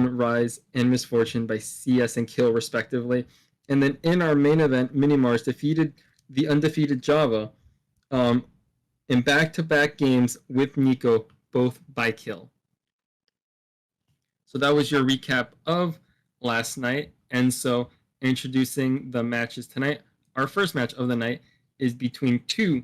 Rise and Misfortune by CS and Kill, respectively. And then in our main event, Minimars defeated the undefeated Java in back-to-back games with Nico, both by kill. So that was your recap of last night. And so introducing the matches tonight, our first match of the night is between two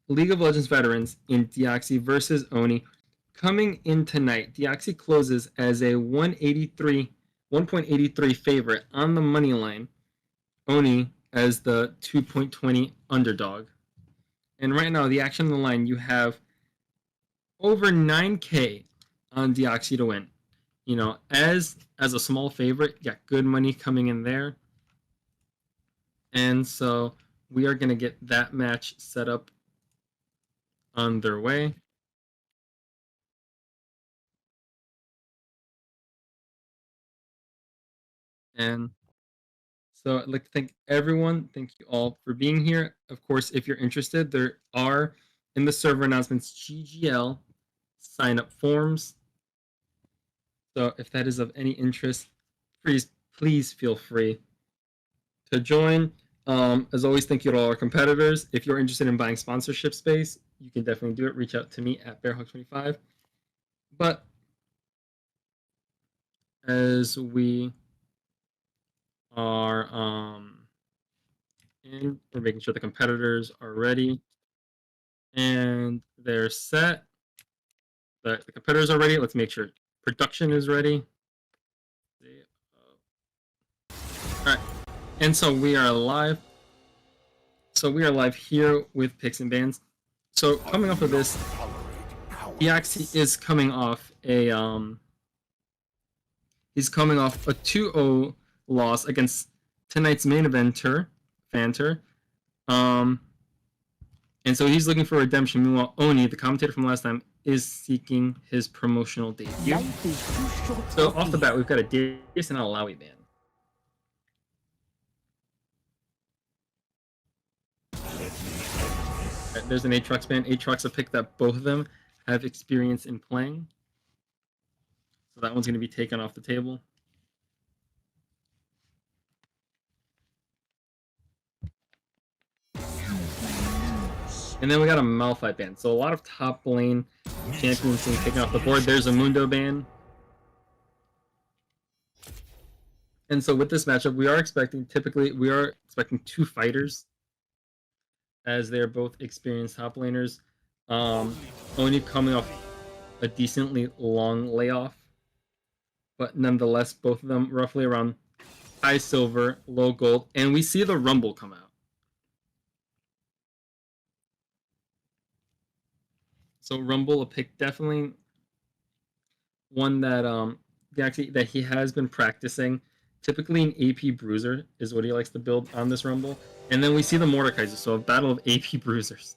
League of Legends veterans in Dioxxy versus Oni. Coming in tonight, Dioxxy closes as a 1.83 favorite on the money line. Oni as the 2.20 underdog. And right now, the action on the line, you have over 9K on Dioxxy to win. You know, as a small favorite, you got good money coming in there. And so we are going to get that match set up on their way. And so I'd like to thank everyone. Thank you all for being here. Of course, if you're interested, there are in the server announcements GGL sign up forms. So if that is of any interest, please feel free to join. As always, thank you to all our competitors. If you're interested in buying sponsorship space, you can definitely do it. Reach out to me at BearHawk25. But as we are we're making sure the competitors are ready and they're set. The competitors are ready. Let's make sure production is ready. All right, and so we are live. So we are live here with Picks and Bans. So coming off of this, Dioxxy is coming off a 2-0 loss against tonight's main eventer, Fanter. And so he's looking for redemption. Meanwhile, Oni, the commentator from last time, is seeking his promotional debut. So off the bat, we've got a Darius and a Lowy ban. Right, there's an Aatrox ban. Aatrox, a pick that both of them have experience in playing. So that one's going to be taken off the table. And then we got a Malphite ban. So a lot of top lane champions being taken off the board. There's a Mundo ban. And so with this matchup, we are expecting two fighters, as they're both experienced top laners. Oni coming off a decently long layoff, but nonetheless, both of them roughly around high silver, low gold, and we see the Rumble come out. So Rumble, a pick, definitely one that that he has been practicing. Typically an AP bruiser is what he likes to build on this Rumble. And then we see the Mordekaiser, so a battle of AP bruisers.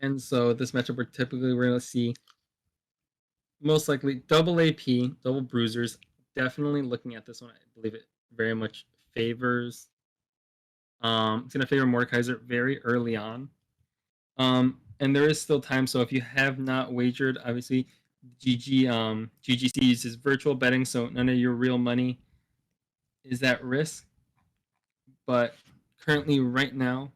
And so this matchup, we're going to see most likely double AP, double bruisers. Definitely looking at this one, I believe it very much favors. It's going to favor Mordekaiser very early on. And there is still time, so if you have not wagered, obviously GGC uses virtual betting, so none of your real money is at risk. But currently, right now,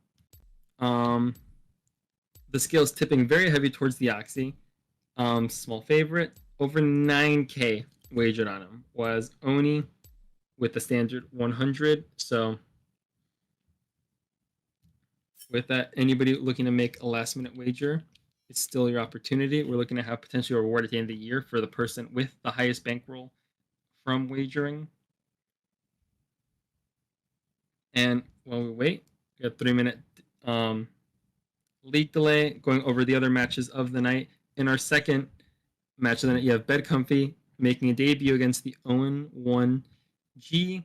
the scale is tipping very heavy towards Dioxxy. Small favorite, over 9K wagered on him was Oni with the standard 100. So with that, anybody looking to make a last minute wager, it's still your opportunity. We're looking to have potentially a reward at the end of the year for the person with the highest bankroll from wagering. And while we wait, we got a 3-minute league delay going over the other matches of the night. In our second match of the night, you have Bed Comfy making a debut against the Owen 1G.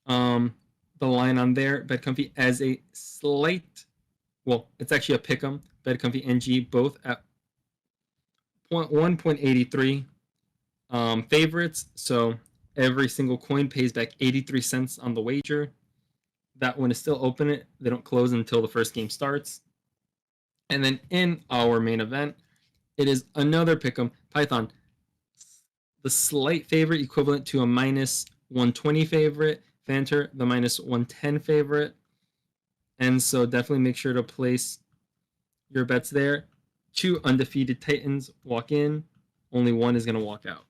The line on there, Bed Comfy as a slight, well, it's actually a pick'em. Bed Comfy and G both 1.83 favorites. So every single coin pays back 83 cents on the wager. That one is still open. They don't close until the first game starts. And then in our main event, it is another pick'em. Python, the slight favorite, equivalent to a minus 120 favorite. Fanter, the minus 110 favorite. And so definitely make sure to place your bets there. 2 undefeated Titans walk in. Only one is going to walk out.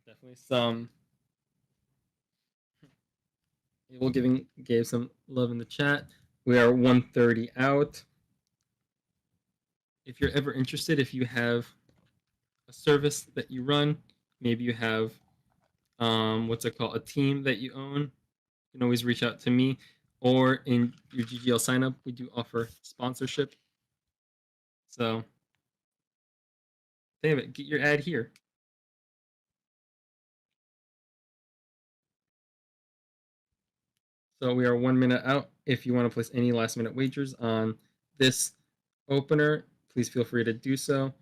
Definitely some. We'll gave some love in the chat. We are 130 out. If you're ever interested, if you have a service that you run, maybe you have what's it called, a team that you own, you can always reach out to me, or in your GGL sign up, we do offer sponsorship. So think of it, get your ad here. So we are 1 minute out. If you want to place any last minute wagers on this opener, please feel free to do so.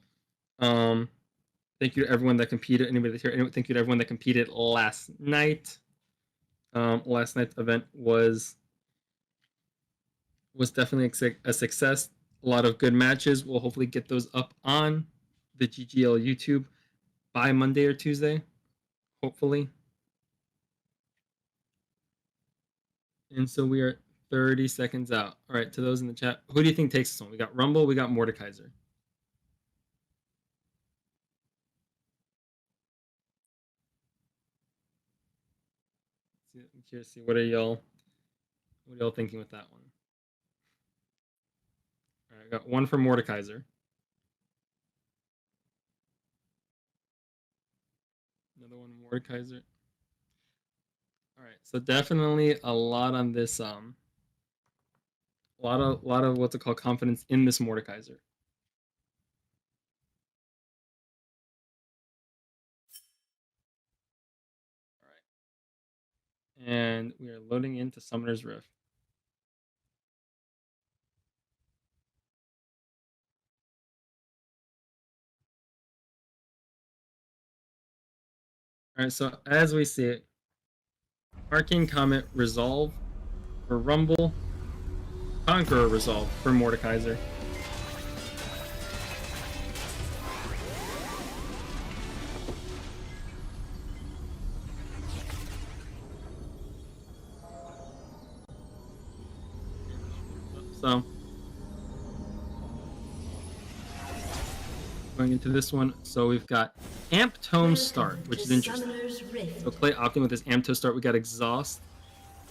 Thank you to everyone that competed. Anybody that's here, thank you to everyone that competed last night. Last night's event was definitely a success. A lot of good matches. We'll hopefully get those up on the GGL YouTube by Monday or Tuesday, hopefully. And so we are 30 seconds out. All right, to those in the chat, who do you think takes this one? We got Rumble, we got Mordekaiser. I'm curious to see what are y'all thinking with that one. All right, I got one for Mordekaiser. Another one, Mordekaiser. All right, so definitely a lot on this. A lot of what's it called, confidence in this Mordekaiser. All right, and we are loading into Summoner's Rift. All right, so as we see it, Arcane Comet Resolve for Rumble, Conqueror Resolve for Mordekaiser. So going into this one, so we've got Amp Tome Start, which is interesting. So play opting with this Amp Tome Start. We got Exhaust,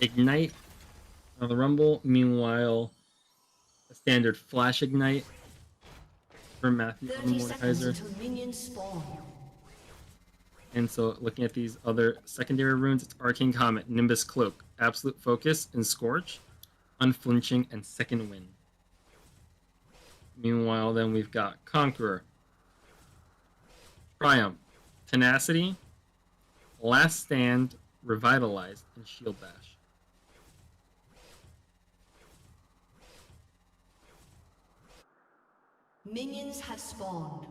Ignite on the Rumble. Meanwhile, a standard Flash Ignite for Matthew on the Mordekaiser. And so looking at these other secondary runes, it's Arcane Comet, Nimbus Cloak, Absolute Focus, and Scorch, Unflinching, and Second Wind. Meanwhile, then we've got Conqueror, Triumph, Tenacity, Last Stand, Revitalized, and Shield Bash. Minions have spawned.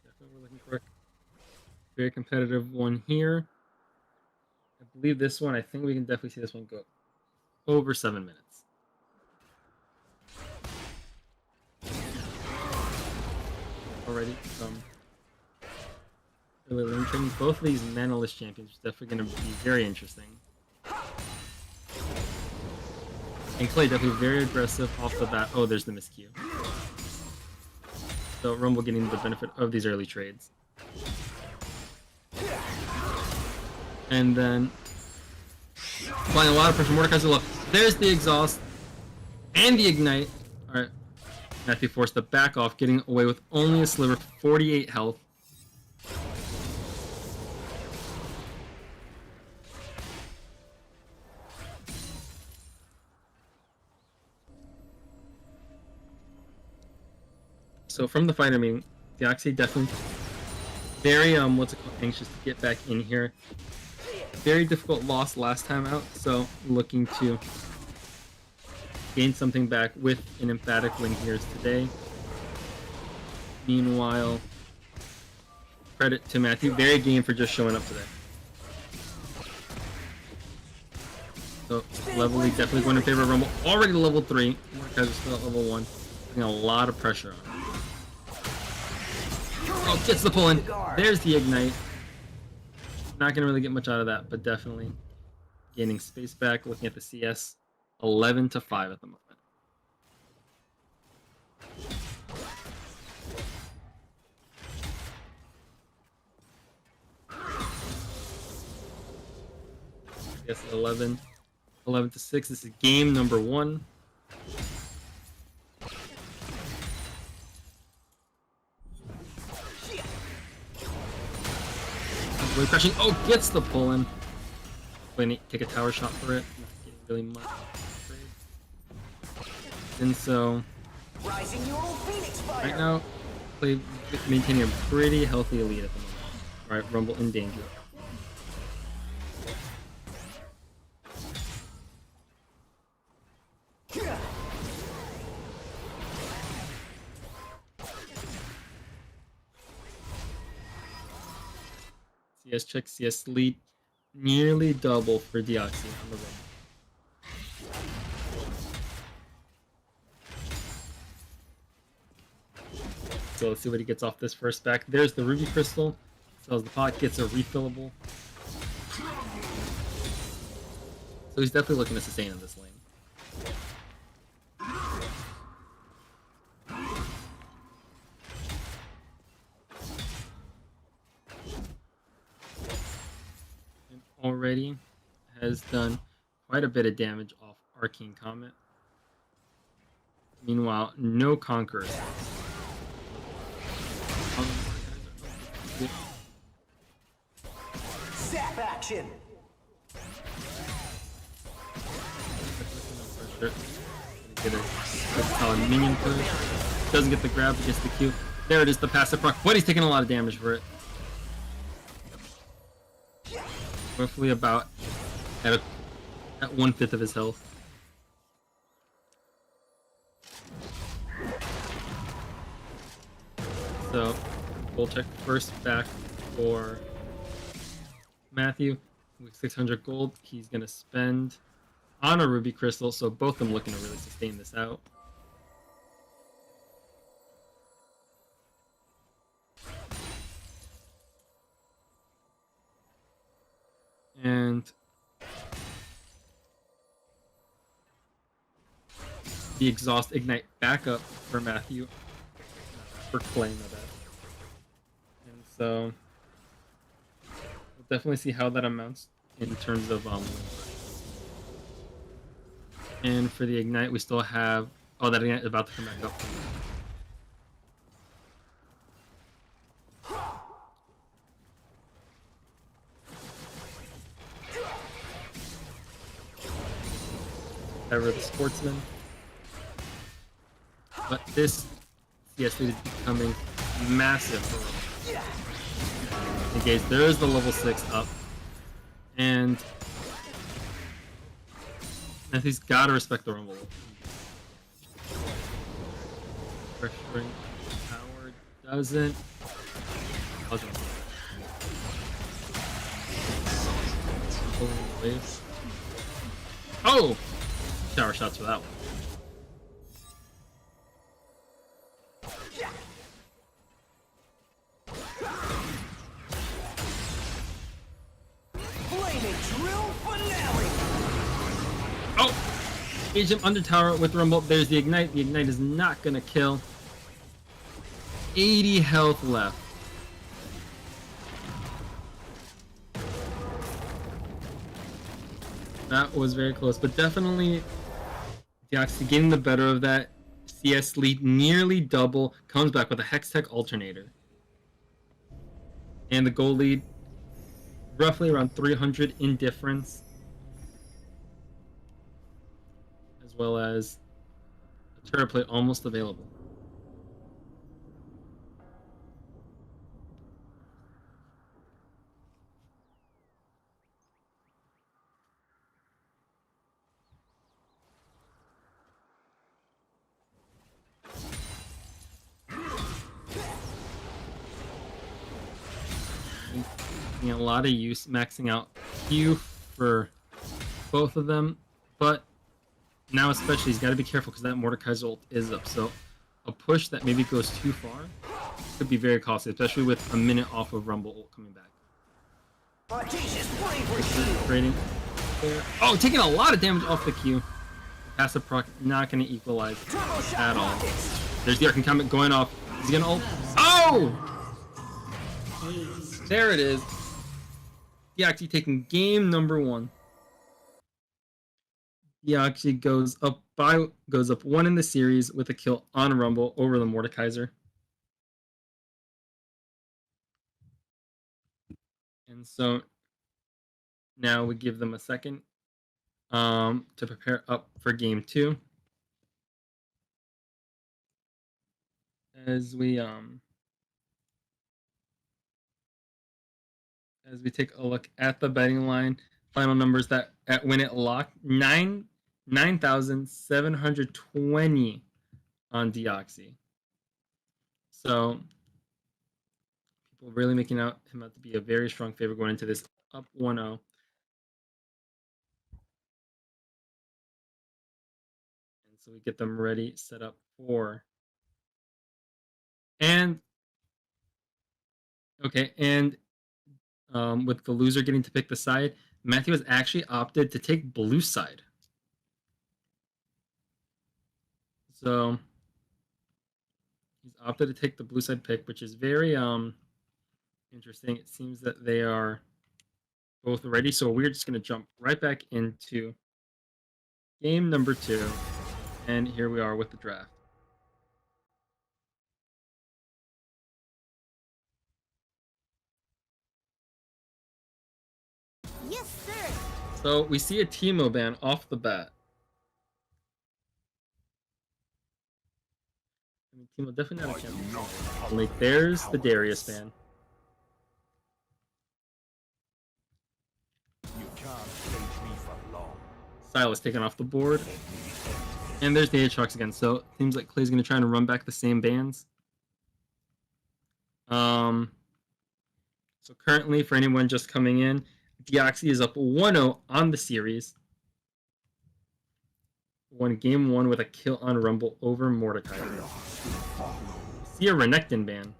Definitely we're looking for a very competitive one here. I believe this one, I think we can definitely see this one go over 7 minutes. Already some early lane training. Both of these Manalist champions are definitely going to be very interesting. And Clay definitely very aggressive off the bat. Oh, there's the miscue. So Rumble getting the benefit of these early trades. And then applying a lot of pressure. Mordekaiser, look, there's the exhaust and the ignite. All right, Matthew forced to back off, getting away with only a sliver, 48 health. So from the fighter meeting, Dioxxy definitely very anxious to get back in here. Very difficult loss last time out, so looking to gain something back with an emphatic win here today. Meanwhile, credit to Matthew, very game for just showing up today. So level lead definitely going in favor of Rumble. Already level 3, Mordekaiser's still at level 1, putting a lot of pressure on him. Oh, gets the pull in. There's the ignite. Not gonna really get much out of that, but definitely gaining space back. Looking at the CS, 11-5 at the moment. I guess 11-6. This is game number 1. Really crashing. Oh, gets the pull in. Going to take a tower shot for it. Not getting really much. And so, right now, maintaining a pretty healthy lead at the moment. All right, Rumble in danger. CS check, CS lead, nearly double for Dioxxy on the Rumble. So let's see what he gets off this first back. There's the Ruby Crystal. Sells the pot, gets a refillable. So he's definitely looking to sustain in this lane. And already has done quite a bit of damage off Arcane Comet. Meanwhile, no Conquerors. Zap action. Get a minion push. Doesn't get the grab, but gets the Q. There it is, the passive proc. But he's taking a lot of damage for it. Roughly about at 1/5 of his health. So we'll check first back for Matthew with 600 gold. He's gonna spend on a Ruby Crystal, so both of them looking to really sustain this out. And the Exhaust Ignite backup for Matthew. For Clay, my bad. And so we'll definitely see how that amounts in terms of and for the Ignite we still have that Ignite is about to come back up. Ever the Sportsman. But this CS lead is becoming massive for him. Engage. There is the level 6 up. And he's gotta respect the Rumble. Pressuring tower doesn't. Oh! Tower shots for that one. Oh! Engage him under tower with Rumble. There's the Ignite. The Ignite is not gonna kill. 80 health left. That was very close, but definitely Dioxxy getting the better of that. CS lead nearly double, comes back with a Hex Tech Alternator. And the gold lead roughly around 300 in difference. As well as a turret plate almost available. making a lot of use, maxing out Q for both of them. But now especially, he's got to be careful because that Mordekaiser ult is up. So a push that maybe goes too far could be very costly, especially with a minute off of Rumble ult coming back. Rating there. Oh, taking a lot of damage off the Q. Passive proc not going to equalize at all. There's the Arcane Comet going off. He's going to ult. Oh! There it is. Dioxxy taking game number 1. Dioxxy goes up 1 in the series with a kill on Rumble over the Mordekaiser. And so now we give them a second to prepare up for game 2. As we take a look at the betting line, final numbers that when it locked 9,720 on Dioxxy. So people really making him out to be a very strong favorite going into this up 1-0. And so we get them ready, set up for. And okay, and with the loser getting to pick the side, Matthew has actually opted to take blue side. So he's opted to take the blue side pick, which is very interesting. It seems that they are both ready, so we're just going to jump right back into game number 2, and here we are with the draft. Yes, sir. So we see a Teemo ban off the bat. I mean, Teemo definitely not a champion. Like, there's the Darius ban. Silas taken off the board. And there's the Aatrox again. So it seems like Clay's going to try to run back the same bans. So currently, for anyone just coming in, Dioxxy is up 1-0 on the series. Won game 1 with a kill on Rumble over Mordekaiser. See a Renekton ban.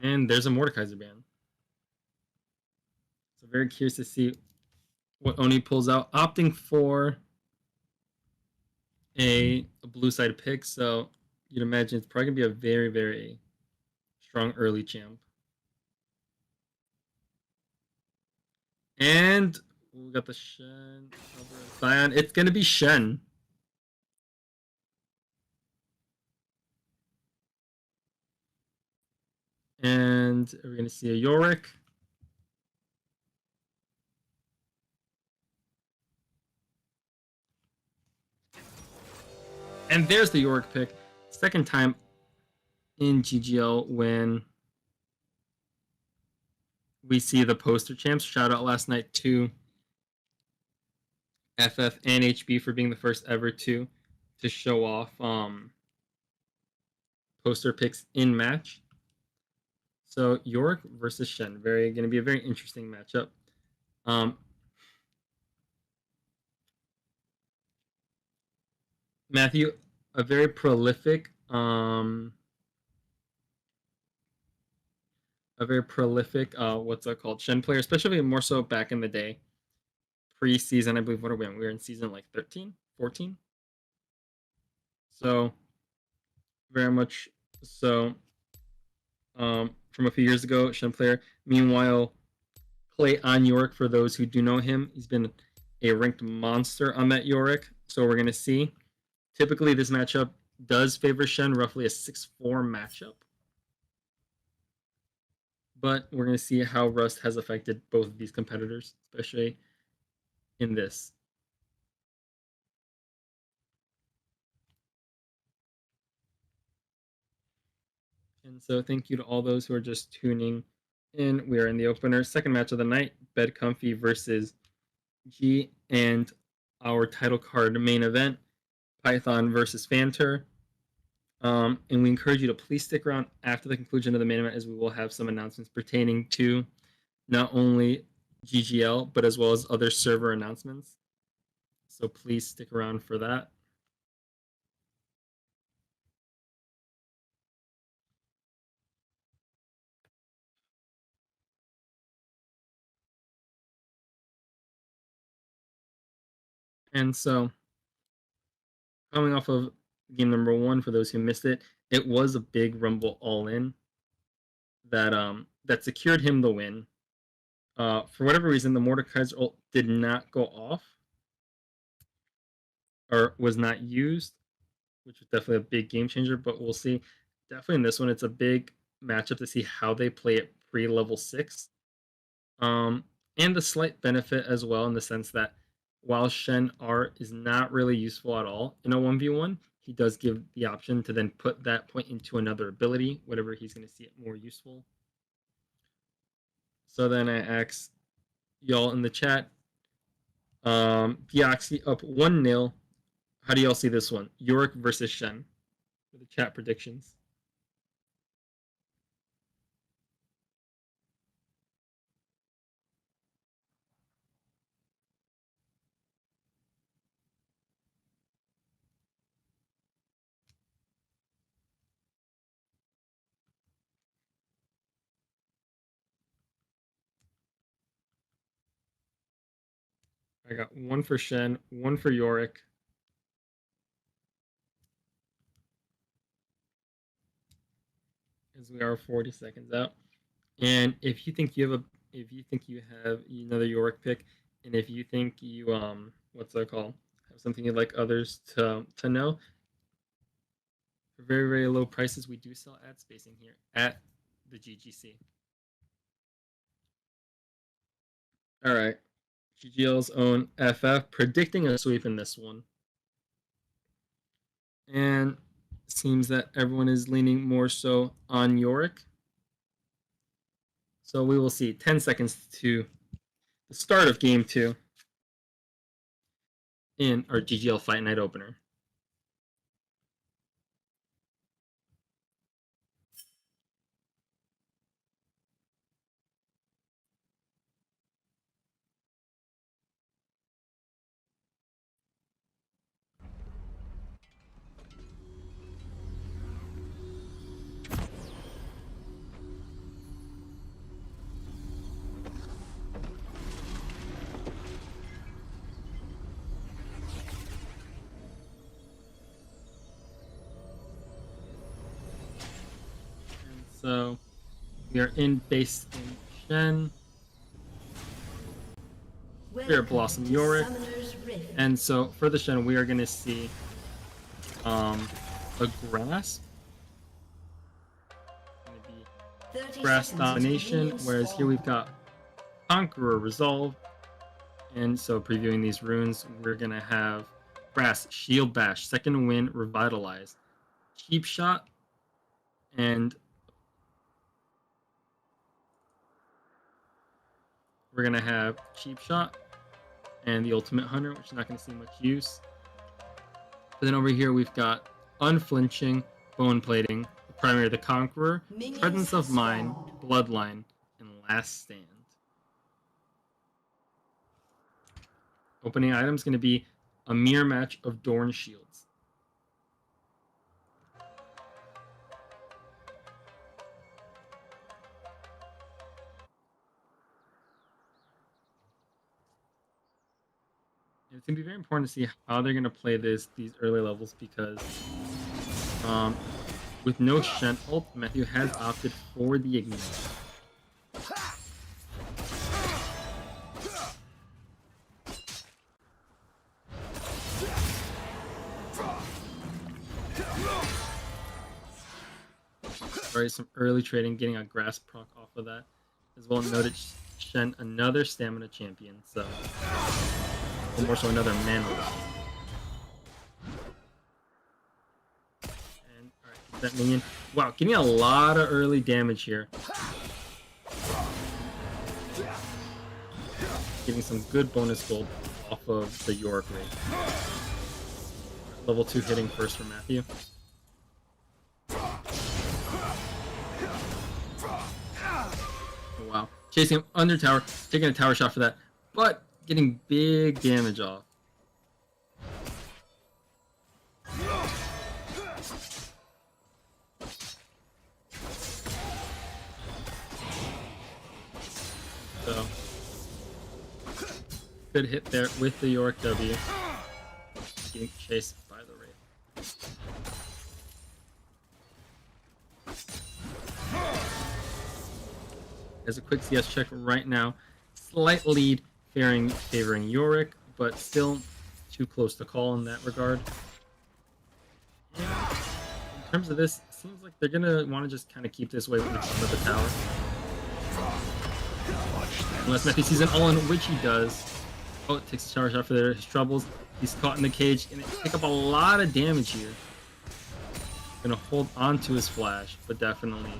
And there's a Mordekaiser ban. So very curious to see what Oni pulls out. Opting for a blue side pick, so you'd imagine it's probably going to be a very, very strong early champ. And we got the Shen. Sion. It's going to be Shen. And we're going to see a Yorick. And there's the Yorick pick. Second time in GGL when we see the poster champs. Shout out last night to FF and HB for being the first ever to show off poster picks in match. So Yorick versus Shen, going to be a very interesting matchup. Matthew, a very prolific what's that called, Shen player, especially more so back in the day, pre-season. I believe, what are we in? We were in season like 13, 14. So very much so from a few years ago, Shen player. Meanwhile, Clay on Yorick, for those who do know him, he's been a ranked monster on that Yorick. So we're going to see. Typically, this matchup does favor Shen, roughly a 6-4 matchup. But we're going to see how Rust has affected both of these competitors, especially in this. And so thank you to all those who are just tuning in. We are in the opener. Second match of the night, Bed Comfy versus G, and our title card main event, Python versus Fanter. And we encourage you to please stick around after the conclusion of the main event, as we will have some announcements pertaining to not only GGL, but as well as other server announcements. So please stick around for that. And so, coming off of game number 1, for those who missed it, it was a big Rumble all-in that secured him the win. For whatever reason, the Mordekaiser ult did not go off, or was not used, which was definitely a big game changer, but we'll see. Definitely in this one, it's a big matchup to see how they play it pre-level 6. And the slight benefit as well, in the sense that while Shen R is not really useful at all in a 1v1, he does give the option to then put that point into another ability, whatever he's going to see it more useful. So then I ask y'all in the chat, Dioxxy up 1-0. How do y'all see this one? Yorick versus Shen for the chat predictions. I got 1 for Shen, 1 for Yorick. As we are 40 seconds out. And if you think you have another Yorick pick, and if you think you what's that called? Have something you'd like others to know, for very, very low prices, we do sell ad spacing here at the GGC. All right. GGL's own FF predicting a sweep in this one. And it seems that everyone is leaning more so on Yorick. So we will see. 10 seconds to the start of game 2 in our GGL Fight Night opener. So we are in base in Shen. Spirit Blossom Yorick. And so for the Shen, we are going to see a Grasp. Going to be Grasp Domination, whereas here we've got Conqueror Resolve. And so previewing these runes, we're going to have Grasp Shield Bash, Second Wind Revitalize, Cheap Shot, and we're going to have Cheap Shot and the Ultimate Hunter, which is not going to see much use. But then over here, we've got Unflinching, Bone Plating, the Primary, the Conqueror, Presence of Mind, Bloodline, and Last Stand. Opening item is going to be a mirror match of Dorn Shields. It's going to be very important to see how they're going to play these early levels, because with no Shen ult, Matthew has opted for the Ignite. Sorry, some early trading, getting a Grasp proc off of that. As well noted, Shen, another stamina champion, so... or more so another mana. And alright, that minion. Wow, getting a lot of early damage here. Getting some good bonus gold off of the Yorick rate. Level 2 hitting first for Matthew. Oh, wow. Chasing him under tower, taking a tower shot for that, but getting big damage off. So, good hit there with the York W. Getting chased by the Wraith. As a quick CS check right now, slight lead favoring Yorick, but still too close to call in that regard. And in terms of this, it seems like they're gonna want to just kind of keep this way with the front of the tower. Unless Matthew sees an all-in, which he does. Oh, it takes a tower shot for his troubles. He's caught in the cage, and it pick up a lot of damage here. Gonna hold on to his flash, but definitely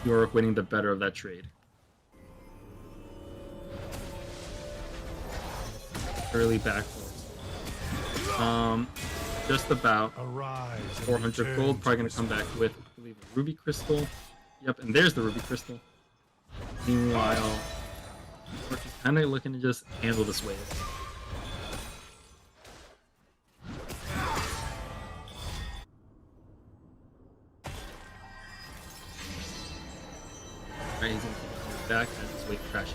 Yorick winning the better of that trade. Early backwards. Just about 400 gold. Probably gonna come back with, I believe, a ruby crystal. Yep, and there's the ruby crystal. Meanwhile, we're just kind of looking to just handle this wave. Right, he's gonna keep back as this wave crashes.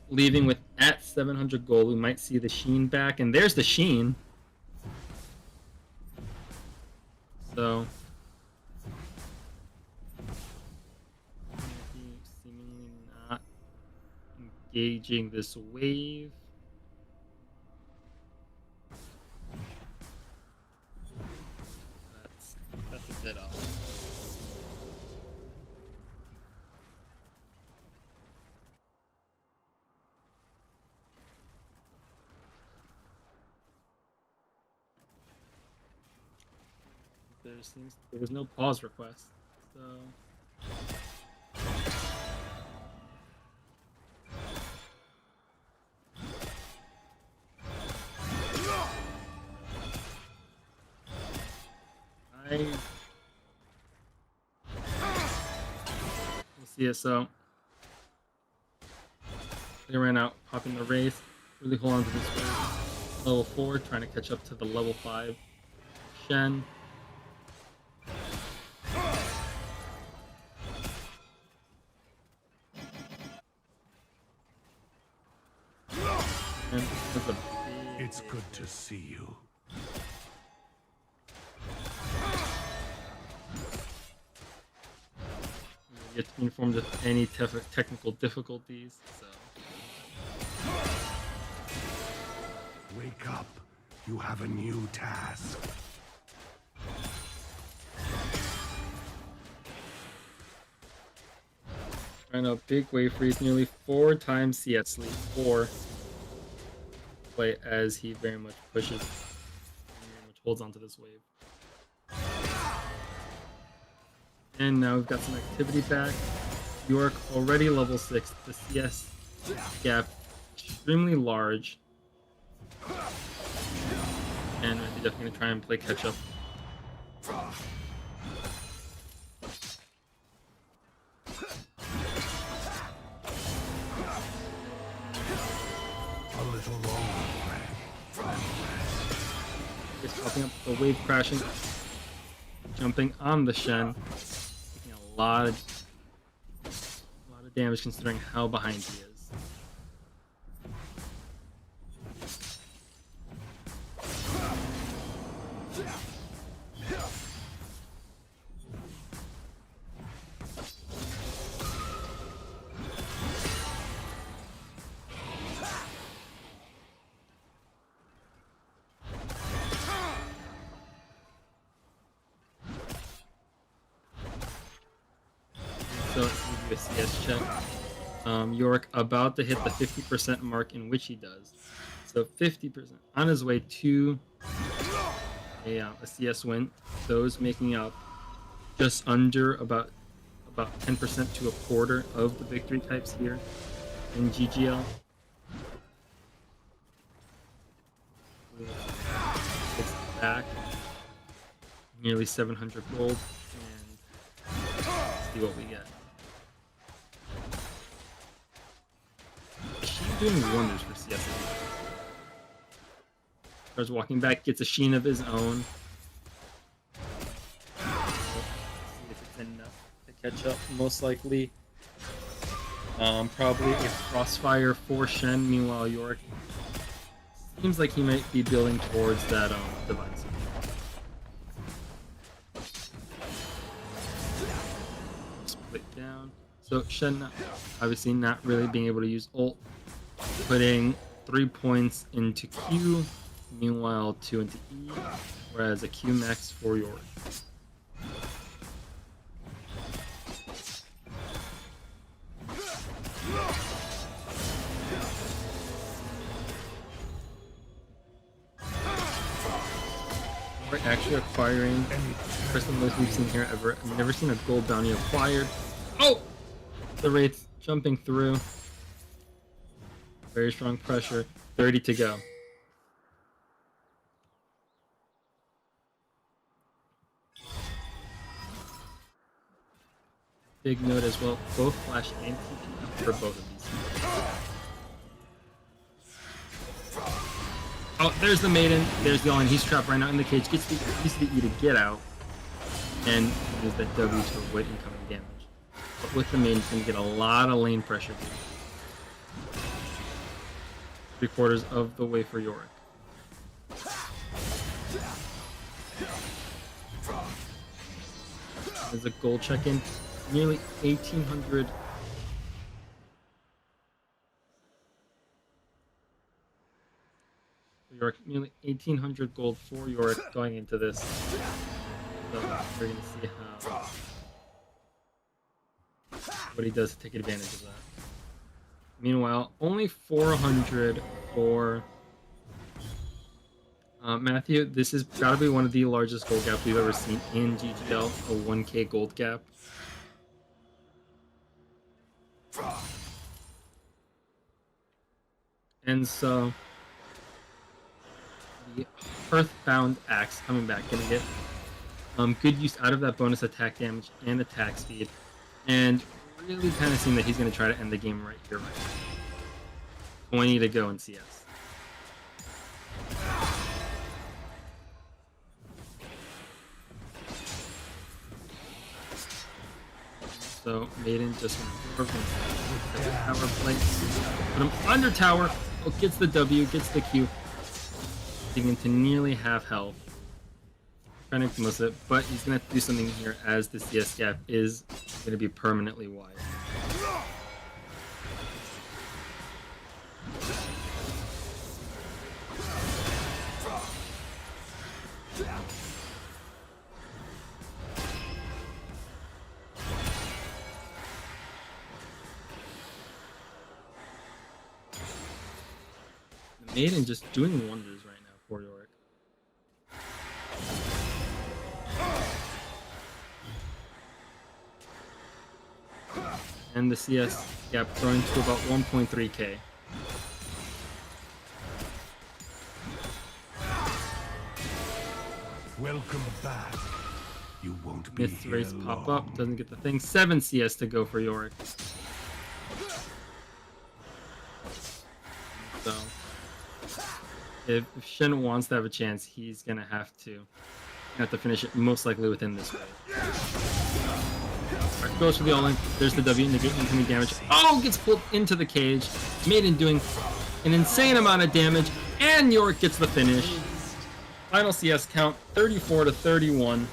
Leaving with at 700 gold, we might see the Sheen back, and there's the Sheen. So seemingly not engaging this wave. That's a bit off. There was no pause request, so we'll see it. So they ran out, popping the Wraith, really hold on to this wave. Level 4, trying to catch up to the level 5 Shen. It's good to see you. Yet to be informed of any technical difficulties, so. Wake up. You have a new task. Trying a big wave freeze, nearly 4 times CS lead. 4. Play as he very much pushes and very much holds onto this wave. And now we've got some activity back. York already level 6. The CS gap extremely large. And I'm definitely going to try and play catch up. Just popping up the wave crashing, jumping on the Shen, taking a lot of damage considering how behind he is. So a CS check. Yorick about to hit the 50% mark, in which he does. So 50% on his way to a CS win. Those making up just under about 10% to a quarter of the victory types here in GGL. back. Nearly 700 gold. And let's see what we get. She's doing wonders for CS. Starts walking back, gets a sheen of his own. Let's see if it's enough to catch up. Most likely, probably a crossfire for Shen. Meanwhile, Yorick seems like he might be building towards that divine sword. Split down. So Shen, obviously not really being able to use ult, putting 3 points into Q, meanwhile 2 into E, whereas a Q max for Yorick. We're actually acquiring first of the most we've seen here ever. I've never seen a gold bounty acquired. Oh! The Wraith jumping through. Very strong pressure. 30 to go. Big note as well. Both flash and TP for both of these. Oh, there's the Maiden. There's the Oni. He's trapped right now in the cage. Gets the E to get out. And uses that W to avoid incoming damage. But with the Maiden, he's going to get a lot of lane pressure here. 3/4 of the way for Yorick. There's a gold check-in. Nearly 1,800. Yorick, nearly 1,800 gold for Yorick going into this. So we're going to see what he does to take advantage of that. Meanwhile, only 400 for Matthew. This has got to be one of the largest gold gaps we've ever seen in GGL, a 1k gold gap. And so the Earthbound Axe coming back, gonna get good use out of that bonus attack damage and attack speed, and really kind of seeing that he's gonna try to end the game right here, right now. 20 to go in CS. So Maiden just went power play. Put him under tower. Oh, gets the W, gets the Q. Getting to nearly half health. Trying to make the most of it, but he's gonna have to do something here as the CS gap is gonna be permanently wide. Maiden just doing wonders right now for Yorick. And the CS gap growing to about 1.3k. Welcome back. You won't be Myth's race here pop long. up, doesn't get the thing. 7 CS to go for Yorick. So if Shen wants to have a chance, he's gonna have to finish it most likely within this wave. Alright, goes for the all-in. There's the W, negate incoming damage. Oh, gets pulled into the cage. Maiden doing an insane amount of damage, and Yorick gets the finish. Final CS count 34 to 31,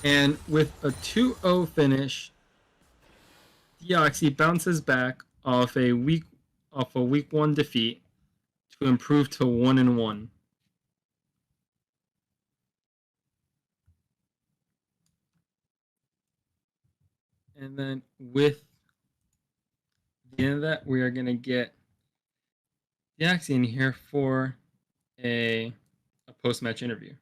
and with a 2-0 finish, Dioxxy bounces back off a week 1 defeat to improve to 1-1. And then with the end of that, we are going to get Dioxxy in here for a post-match interview.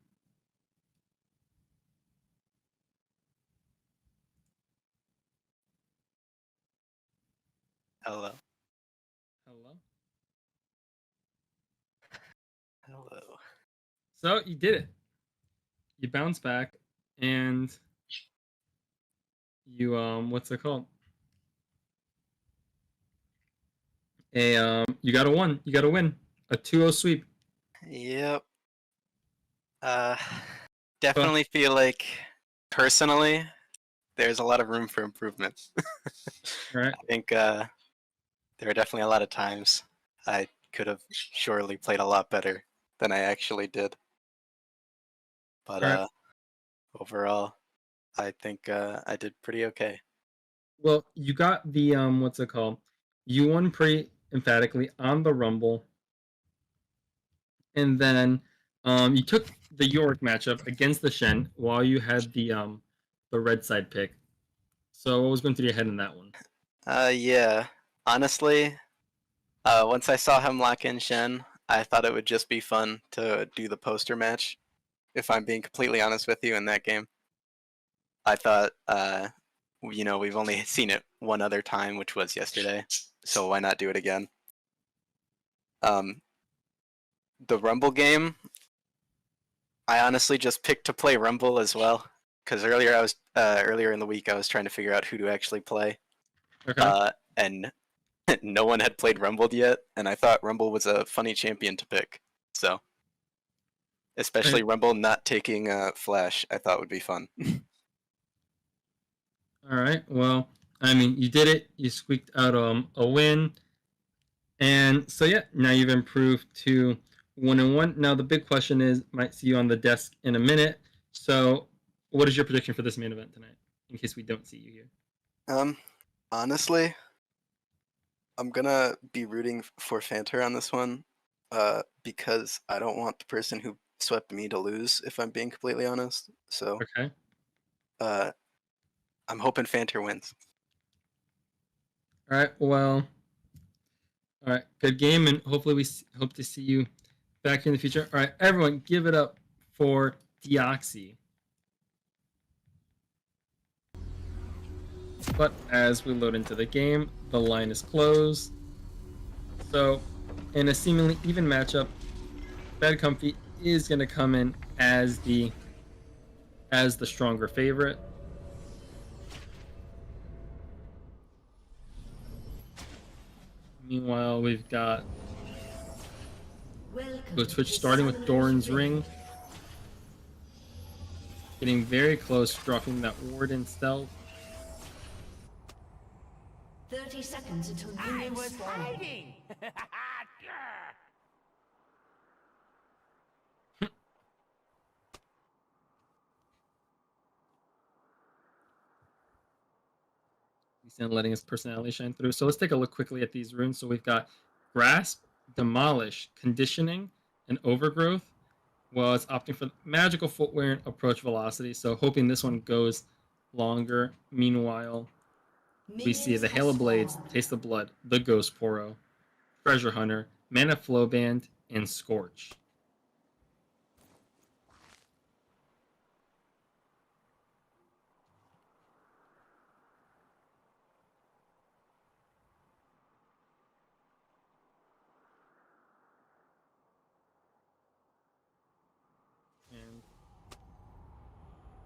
Hello. Hello. Hello. So you did it. you bounce back, and you what's it called? You got a one. You got a win. A 2-0 sweep. Yep. Definitely feel like, personally, there's a lot of room for improvement. Right. I think there are definitely a lot of times I could have surely played a lot better than I actually did. But Right. overall, I think I did pretty okay. Well, you got the what's it called? You won pretty emphatically on the Rumble, and then you took the York matchup against the Shen while you had the red side pick. So what was going through your head in that one? Yeah. Honestly, once I saw him lock in Shen, I thought it would just be fun to do the poster match. If I'm being completely honest with you, in that game, I thought, we've only seen it one other time, which was yesterday. So why not do it again? The Rumble game, I honestly just picked to play Rumble as well, because earlier in the week I was trying to figure out who to actually play, Okay. and no one had played Rumble yet, and I thought Rumble was a funny champion to pick. So, especially Rumble not taking Flash, I thought would be fun. All right. Well, I mean, you did it. You squeaked out a win, and so yeah, now you've improved to 1-1. Now the big question is, might see you on the desk in a minute. So, what is your prediction for this main event tonight? In case we don't see you here. Honestly, I'm gonna be rooting for Fanter on this one, because I don't want the person who swept me to lose, if I'm being completely honest. So, Okay. I'm hoping Fanter wins. All right. Well. All right. Good game, and hopefully we hope to see you back here in the future. All right, everyone, give it up for Dioxxy. But as we load into the game, the line is closed. So, in a seemingly even matchup, Bad Comfy is going to come in as the stronger favorite. Meanwhile, we've got Twitch starting with Doran's Ring. Getting very close, dropping that Warden stealth. 30 seconds until minions spawn. He's letting his personality shine through. So let's take a look quickly at these runes. So we've got Grasp, Demolish, Conditioning, and Overgrowth. Well, it's opting for Magical Footwear and Approach Velocity. So hoping this one goes longer. Meanwhile, we see the Hail of Blades, Taste of Blood, the Ghost Poro, Treasure Hunter, Mana Flow Band, and Scorch. And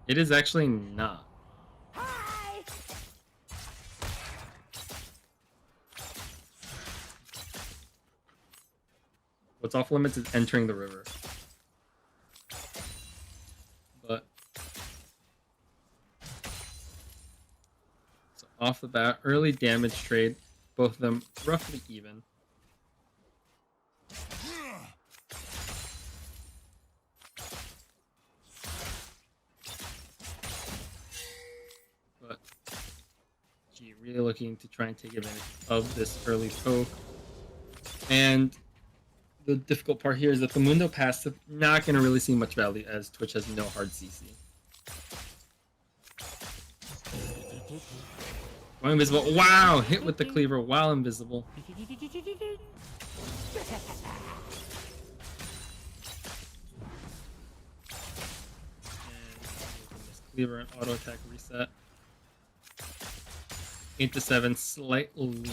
it is actually not. What's off limits is entering the river. But so off the bat, early damage trade, both of them roughly even. But G really looking to try and take advantage of this early poke. And the difficult part here is that the Mundo passive not going to really see much value as Twitch has no hard CC. While invisible. Wow! Hit with the cleaver while invisible. And cleaver and auto attack reset. 8-7, slight lead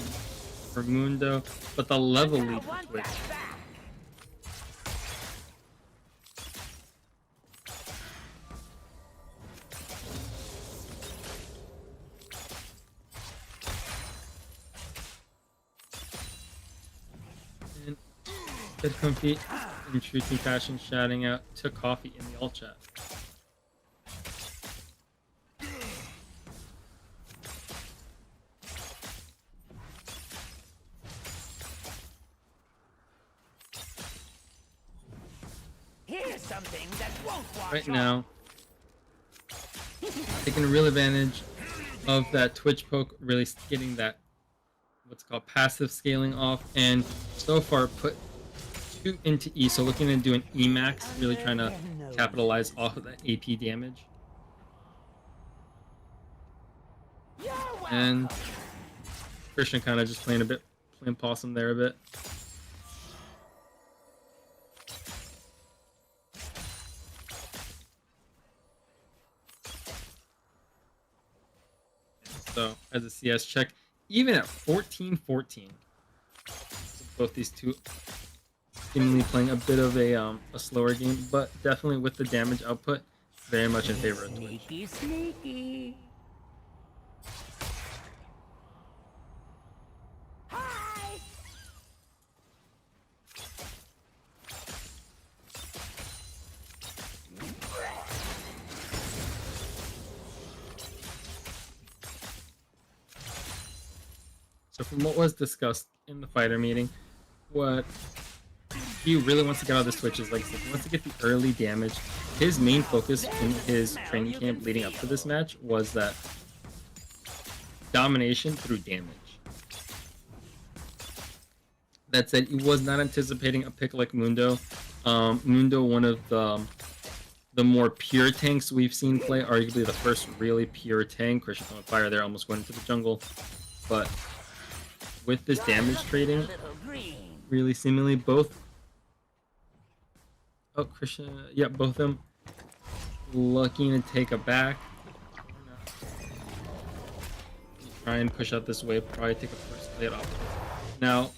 for Mundo, but the level lead for Twitch. Get comfy in true team fashion, shouting out to coffee in the alt chat. Here's something that won't wash Right off. now, taking real advantage of that Twitch poke, really getting that what's called passive scaling off, and so far put 2 into E, so looking to do an E max, really trying to capitalize off of that AP damage. And Christian kind of just playing possum there a bit. So as a CS check, even at 14-14, both these two seemingly playing a bit of a slower game, but definitely with the damage output, very much in favor of Twitch. Sneaky, sneaky. Hi. So from what was discussed in the fighter meeting, what he really wants to get out of this Twitch is, like I said, he wants to get the early damage. His main focus in his training camp leading up to this match was that domination through damage. That said, he was not anticipating a pick like Mundo. Mundo, one of the more pure tanks we've seen play, arguably the first really pure tank. Christian on fire there, almost went into the jungle. But with this damage trading, really seemingly both... Oh, Christian, yeah, both of them looking to take a back. Try and push out this wave, probably take a first play off. Now,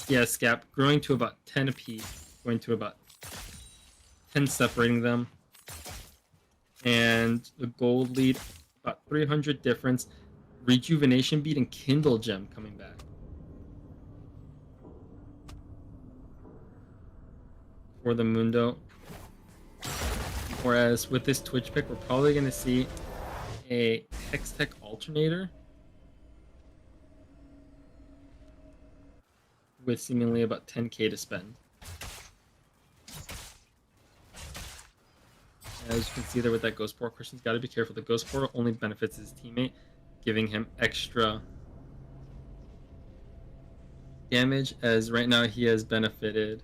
yeah, Scap growing to about 10 apiece, going to about 10 separating them. And the gold lead, about 300 difference. Rejuvenation beat and Kindle Gem coming back. For the Mundo. Whereas with this Twitch pick, we're probably going to see a Hextech Alternator with seemingly about 10k to spend. As you can see there with that Ghost Portal, Christian's got to be careful. The Ghost Portal only benefits his teammate, giving him extra damage, as right now he has benefited.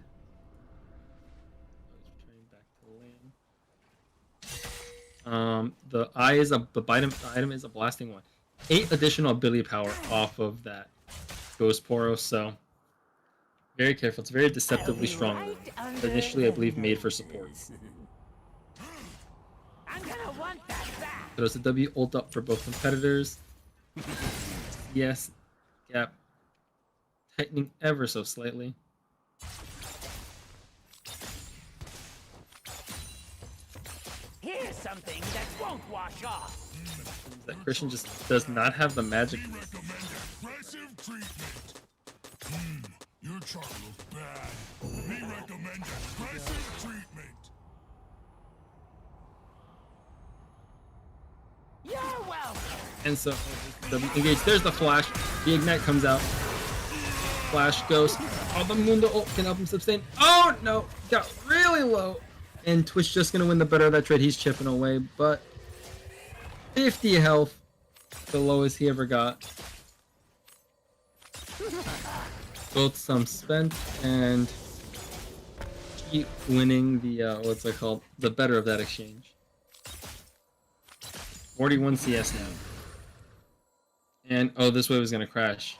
The item is a blasting one. 8 additional ability power off of that Ghost Portal, so very careful. It's very deceptively strong. Initially, I believe, made for support. I'm gonna want that back. Throws a W ult up for both competitors. Yes, gap tightening ever so slightly. Here's something that won't wash off. That Christian just does not have the magic. Aggressive treatment. Your chart looks bad. We recommend aggressive treatment. You're welcome. And so, engage. There's the flash. The ignite comes out. Flash goes. Oh, the Mundo ult can help him sustain. Oh no, got really low. And Twitch just gonna win the better of that trade. He's chipping away, but 50 health, the lowest he ever got. Both some spent and keep winning the what's it called? The better of that exchange. 41 CS now. And oh, this wave is gonna crash.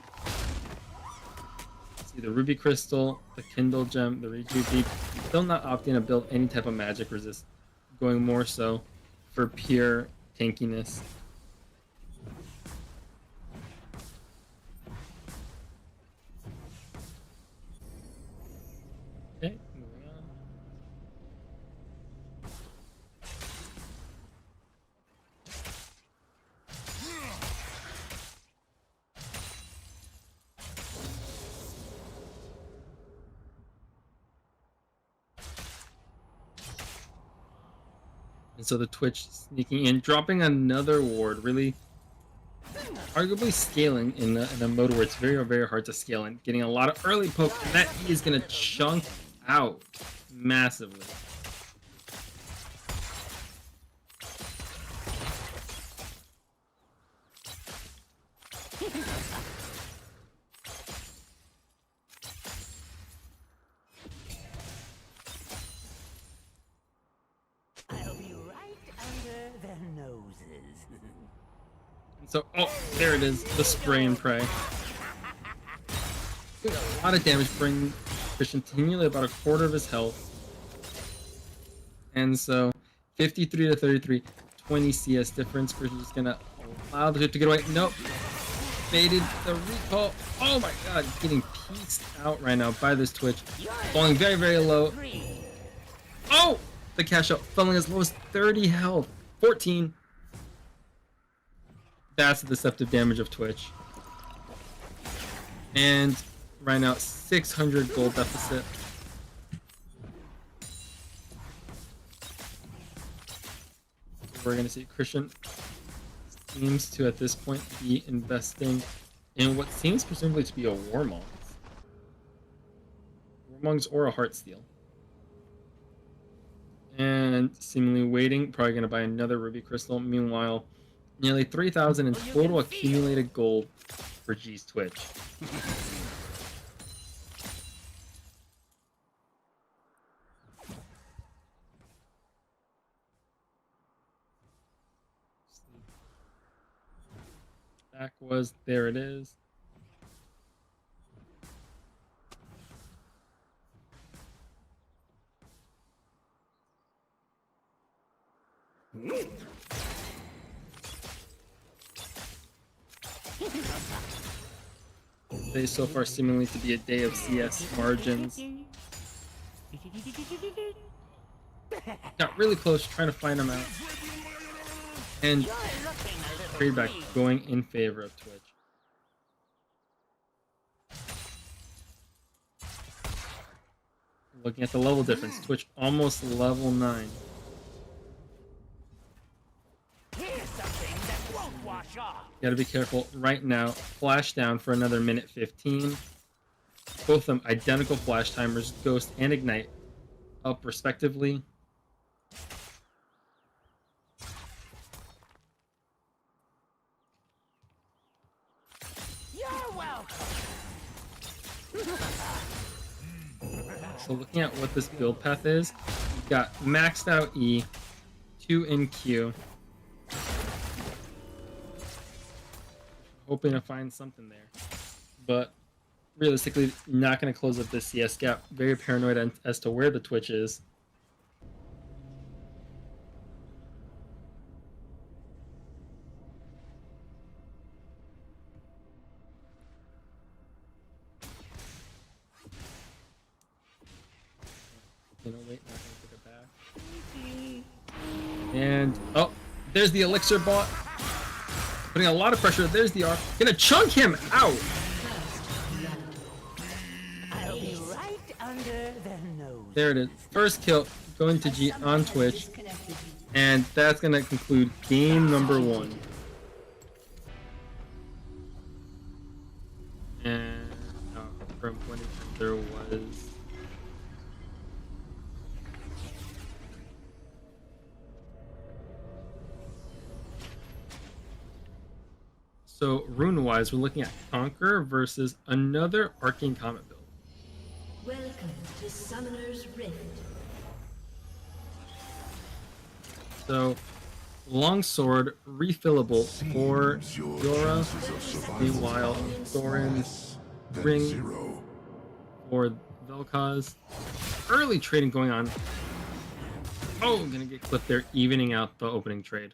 See the Ruby Crystal, the Kindle Gem, the Reju Beak. Still not opting to build any type of magic resist. Going more so for pure tankiness. Okay, moving on. And so the Twitch sneaking in, dropping another ward, really arguably scaling in a mode where it's very, very hard to scale and getting a lot of early poke, and that E is going to chunk out massively. I'll be right under their noses. And so, oh, there it is, the spray and pray. Doing a lot of damage, bringing Christian to nearly about a quarter of his health. And so, 53 to 33, 20 CS difference. Christian's just gonna allow the Twitch to get away. Nope. Baited the recall. Oh my god, getting pieced out right now by this Twitch. Falling very, very low. Oh! The cash out, falling as low as 30 health. 14. That's the deceptive damage of Twitch. And right now, 600 gold deficit. We're going to see Christian seems to, at this point, be investing in what seems presumably to be a Warmongs. Warmongs or a Heartsteel. And seemingly waiting, probably going to buy another Ruby Crystal. Meanwhile, nearly 3,000 in total accumulated gold for G's Twitch. Back was, there it is. Day so far seemingly to be a day of CS margins. Got really close, trying to find him out. And trade back going in favor of Twitch. Looking at the level difference, Twitch almost level 9. Gotta be careful right now. Flash down for another minute 15. Both of them identical flash timers, Ghost and Ignite, up respectively. You're welcome. So looking at what this build path is, you've got maxed out E, 2 in Q. Hoping to find something there. But realistically, not going to close up this CS gap. Very paranoid as to where the Twitch is. You know, wait, not going to put it back. And, oh, there's the Elixir bot. Putting a lot of pressure. There's the R. Gonna chunk him out. I'll be right under their nose. There it is. First kill going to G on Twitch. And that's gonna conclude game number 1. And from when there was. So, rune-wise, we're looking at Conquer versus another Arcane Comet build. Welcome to Summoner's Rift. So, Longsword, refillable for Yora. Meanwhile, Thorin's Ring for Vel'Koz. Early trading going on. Oh, gonna get clipped there, evening out the opening trade.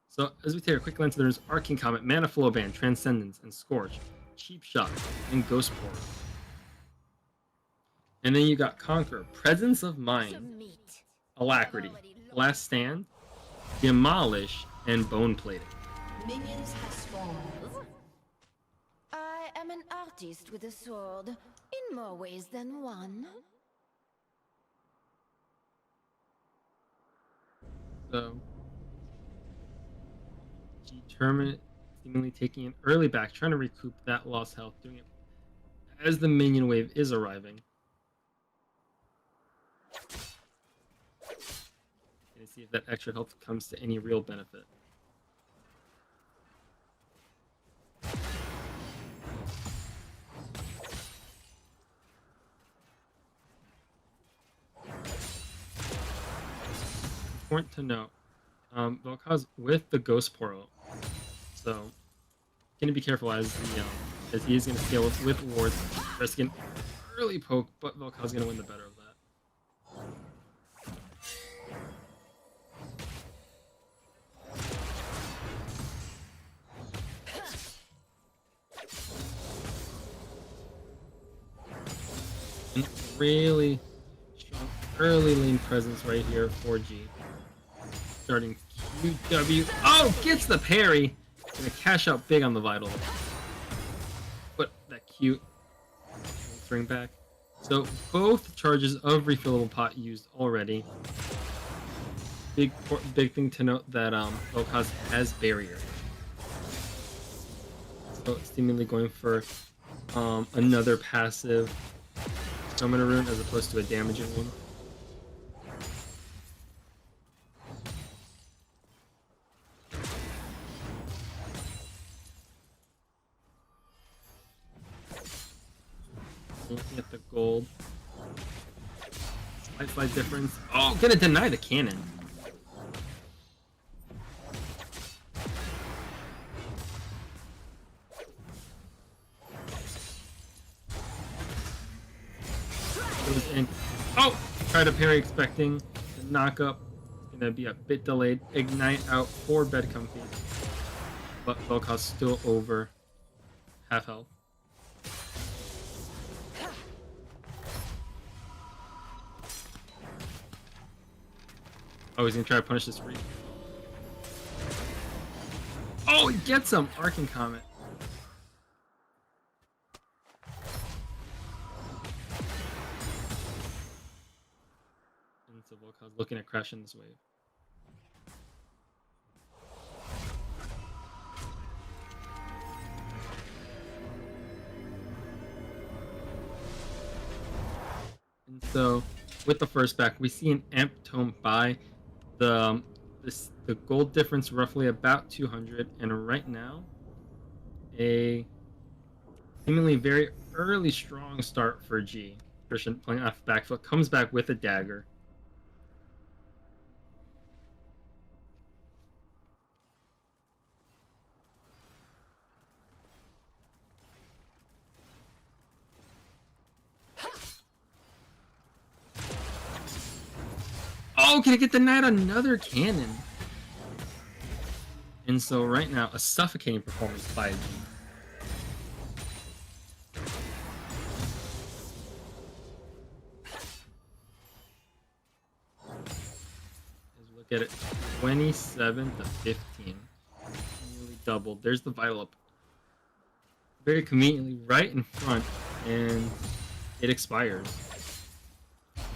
So, as we take a quick glance, there's Arcane Comet, Mana Flow Band, Transcendence, and Scorch, Cheap Shot, and Ghost Portal. And then you got Conquer, Presence of Mind, Alacrity, Last Stand, Demolish, and Bone Plating. Minions have spawned. I am an artist with a sword, in more ways than one. So determined, seemingly taking an early back, trying to recoup that lost health, doing it as the minion wave is arriving. And see if that extra health comes to any real benefit. Important to note, Vel'Koz with the Ghost Portal, so gonna be careful as he is gonna scale with wards, risk an early poke, but Vel'Koz gonna win the better of that. And really strong early lane presence right here for G. Starting QW. Oh, gets the parry. Gonna cash out big on the vital. But that cute bring back. So both charges of refillable pot used already. Big thing to note that Vel'Koz has barrier. So seemingly going for another passive summoner rune as opposed to a damaging one. Looking at the gold. Slight difference. Oh, gonna deny the cannon. Goes in. Oh! Try to parry expecting the knock up. It's gonna be a bit delayed. Ignite out for bed comfy. But Vel'Koz still over half health. Oh, he's gonna try to punish this reef. Oh, he gets him! Arcing Comet. And so Vel'Koz looking at crashing this wave. And so, with the first back, we see an Amp Tome buy. The gold difference roughly about 200, and right now a seemingly very early strong start for G. Christian playing off back foot comes back with a dagger. Oh, can I get denied another cannon? And so right now, a suffocating performance by G. As we look at it, 27 to 15. Nearly doubled. There's the vital up. Very conveniently right in front, and it expires.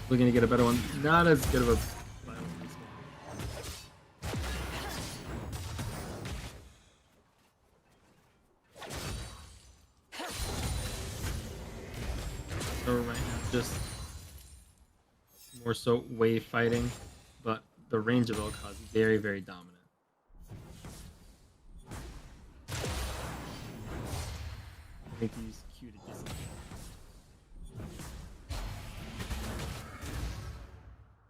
We're gonna get a better one. Not as good of a vital this one. So right now, just more so wave fighting, but the range of Vel'Koz very, very dominant. I think he's Q to disengage.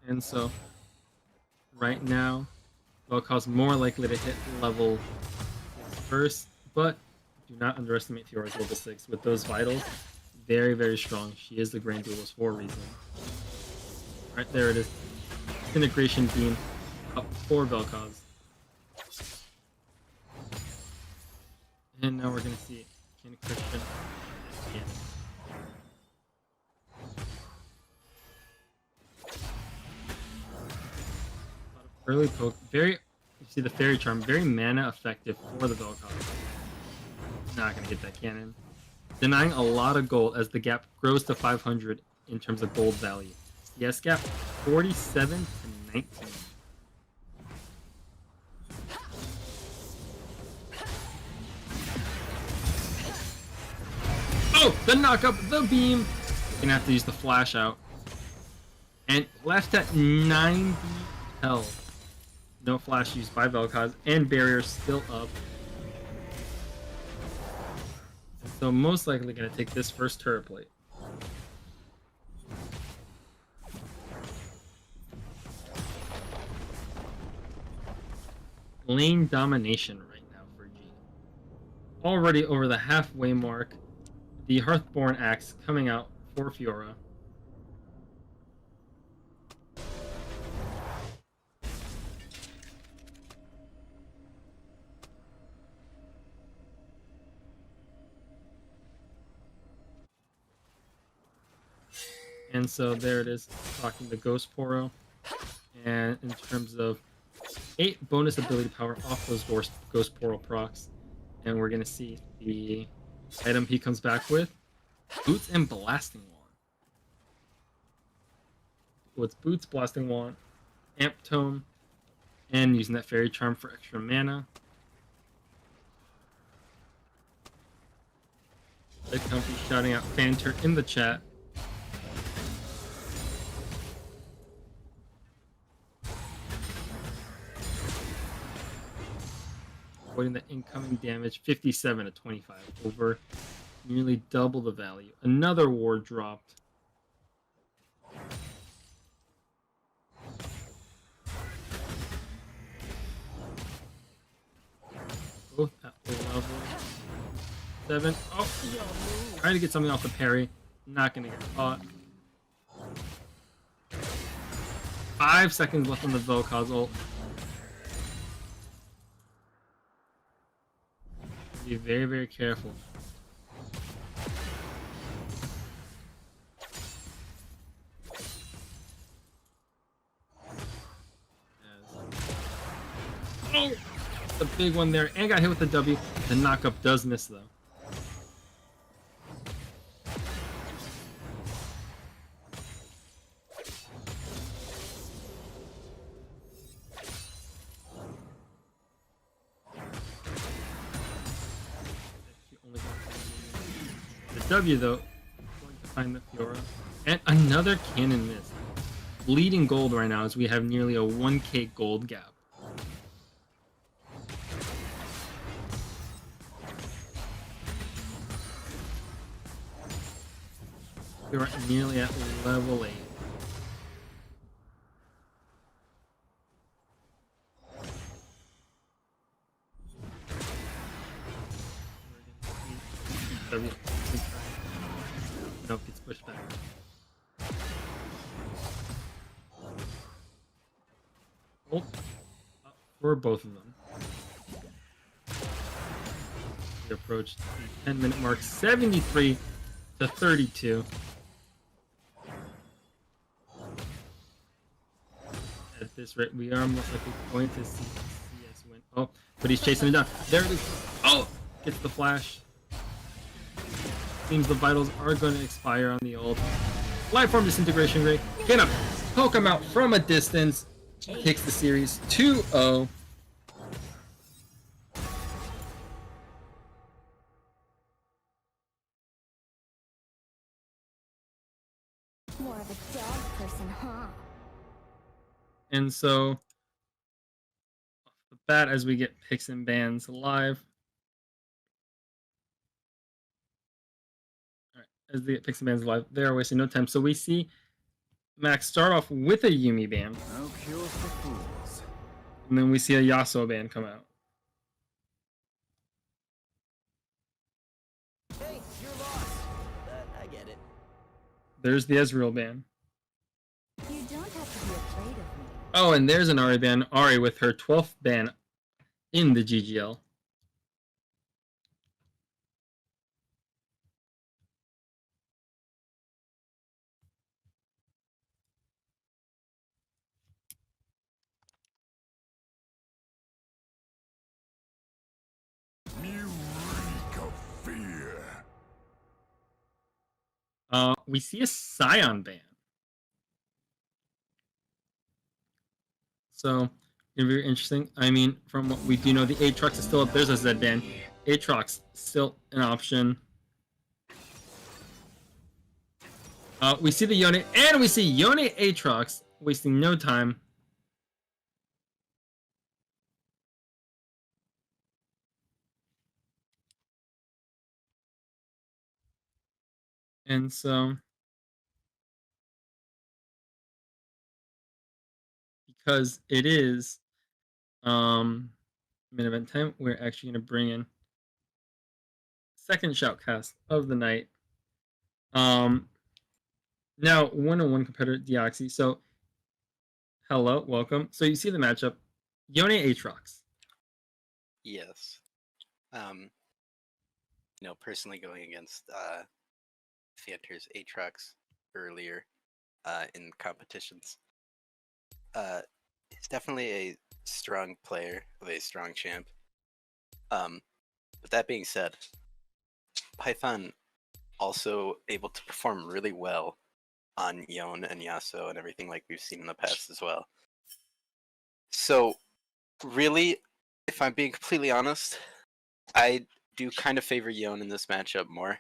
And so, right now, Vel'Koz more likely to hit level 6 first, but do not underestimate Fiora's level 6. With those vitals, very, very strong. She is the Grand Duelist for a reason. Right there it is. Integration Beam up for Vel'Koz. And now we're going to see can Christian again. Early poke, you see the Fairy Charm, very mana effective for the Vel'Koz. Not gonna get that cannon. Denying a lot of gold as the gap grows to 500 in terms of gold value. CS gap 47 to 19. Oh, the knock up, the beam. Gonna have to use the flash out. And left at 90 health. No flash used by Vel'Koz, and barrier still up. So most likely gonna take this first turret plate. Lane domination right now for G. Already over the halfway mark. The Hearthborn Axe coming out for Fiora. And so there it is, talking to Ghost Poro. And in terms of 8 bonus ability power off those Ghost Poro procs. And we're going to see the item he comes back with. Boots and Blasting Wand. What's Boots, Blasting Wand, Amp Tome, and using that Fairy Charm for extra mana. The company shouting out Fanter in the chat. Avoiding the incoming damage, 57 to 25, over nearly double the value. Another ward dropped. Both at level 7. Oh, trying to get something off the parry. Not gonna get caught. 5 seconds left on the Vel'Koz ult. Be very, very careful. Oh! The big one there, and got hit with the W. The knockup does miss though. W though, going to find the Fiora, and another cannon miss. Bleeding gold right now as we have nearly a 1k gold gap. We're nearly at level 8. Nope, gets pushed back. Ult up for both of them. We approached the 10-minute mark, 73 to 32. At this rate, we are most likely going to see CS win. Oh, but he's chasing it down. There it is. Oh, gets the flash. Seems the vitals are going to expire on the ult. Life form disintegration rate. Gonna poke him out from a distance. Takes the series 2-0. More of a dog person, huh? And so, off the bat, as we get picks and bans live. As the picks and bans live, they are wasting no time. So we see Max start off with a Yuumi ban. No cure for fools. And then we see a Yasuo ban come out. Hey, you're lost. I get it. There's the Ezreal ban. You don't have to be afraid of me. Oh, and there's an Ahri ban. Ahri with her 12th ban in the GGL. You reek of fear. We see a Scion ban. So, very interesting. I mean, from what we do know, the Aatrox is still up. There's a Zed ban. Aatrox still an option. We see the Yone, and we see Yone Aatrox wasting no time. And so, because it is main event time, we're actually going to bring in second shoutcast of the night. Now 1-on-1 competitor Dioxxy. So, hello, welcome. So you see the matchup, Yone Aatrox. Yes. Personally going against Fanter's Aatrox earlier in competitions. He's definitely a strong player of a strong champ. With that being said, Python also able to perform really well on Yone and Yasuo and everything like we've seen in the past as well. So, really, if I'm being completely honest, I do kind of favor Yone in this matchup more.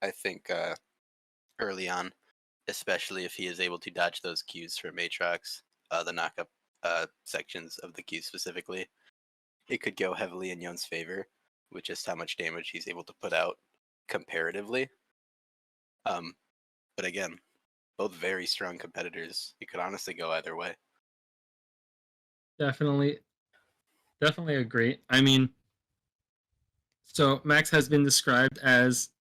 I think early on, especially if he is able to dodge those Qs from Aatrox, the knockup sections of the Q specifically, it could go heavily in Yone's favor with just how much damage he's able to put out comparatively. But again, both very strong competitors. It could honestly go either way. Definitely agree. I mean, so Max has been described as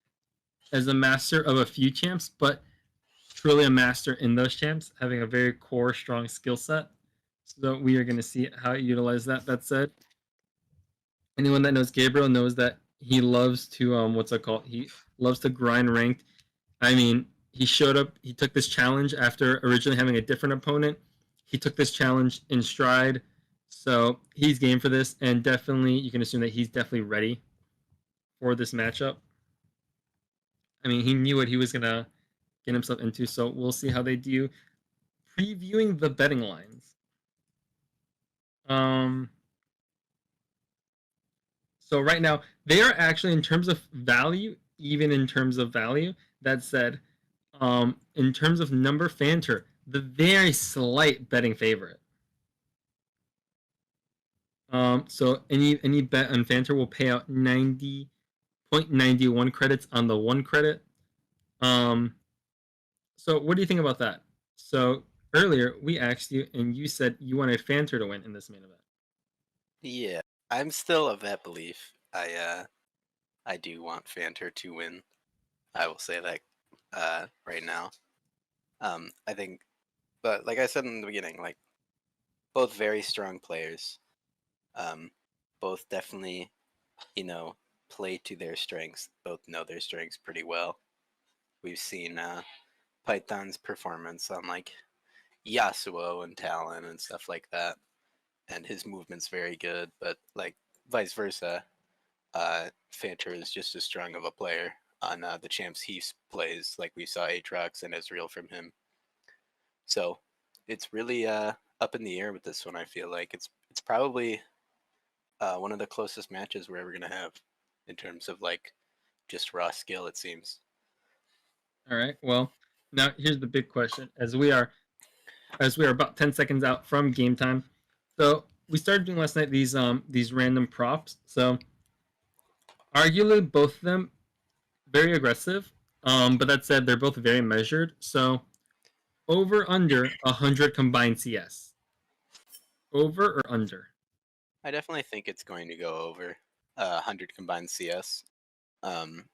a master of a few champs, but truly a master in those champs, having a very core, strong skill set. So we are going to see how he utilizes that. That said, anyone that knows Gabriel knows that he loves to what's it called? He loves to grind ranked. I mean, he showed up. He took this challenge after originally having a different opponent. He took this challenge in stride, so he's game for this, and definitely you can assume that he's definitely ready for this matchup. I mean, he knew what he was gonna get himself into, so we'll see how they do. Previewing the betting lines. So right now they are actually, in terms of value, even in terms of value. That said, in terms of number, Fanter, the very slight betting favorite. So any bet on Fanter will pay out 90.91 credits on the 1 credit. So what do you think about that? So earlier we asked you, and you said you wanted Fanter to win in this main event. Yeah, I'm still of that belief. I do want Fanter to win. I will say that right now. I think, but like I said in the beginning, like both very strong players. Both definitely, play to their strengths. Both know their strengths pretty well. We've seen Python's performance on like Yasuo and Talon and stuff like that, and his movement's very good. But like vice versa, Fanter is just as strong of a player on the champs he plays. Like we saw Aatrox and Ezreal from him. So it's really up in the air with this one. I feel like it's probably one of the closest matches we're ever gonna have in terms of like just raw skill. It seems. All right. Well, now here's the big question: as we are about 10 seconds out from game time, so we started doing last night these random props. So arguably both of them very aggressive, but that said, they're both very measured. So over under 100 combined CS. Over or under? I definitely think it's going to go over 100 combined CS. I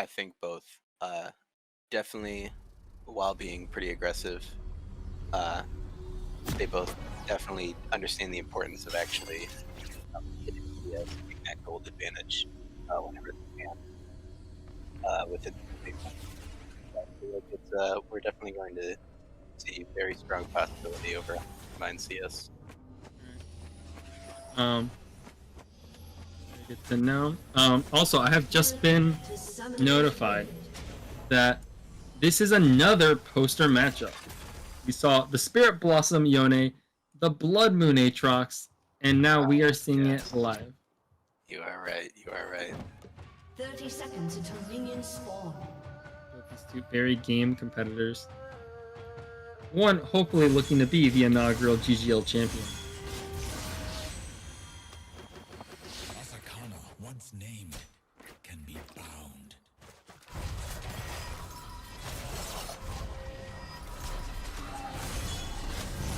think both definitely, while being pretty aggressive, they both definitely understand the importance of actually hitting CS, taking that gold advantage whenever they can. With it, I feel like we're definitely going to see very strong possibility over combined CS. Good to know. Also, I have just been notified that this is another poster matchup. We saw the Spirit Blossom Yone, the Blood Moon Aatrox, and now we are seeing it live. You are right. 30 seconds until minions spawn. These two very game competitors. One hopefully looking to be the inaugural GGL champion. Asakana, once named, can be bound.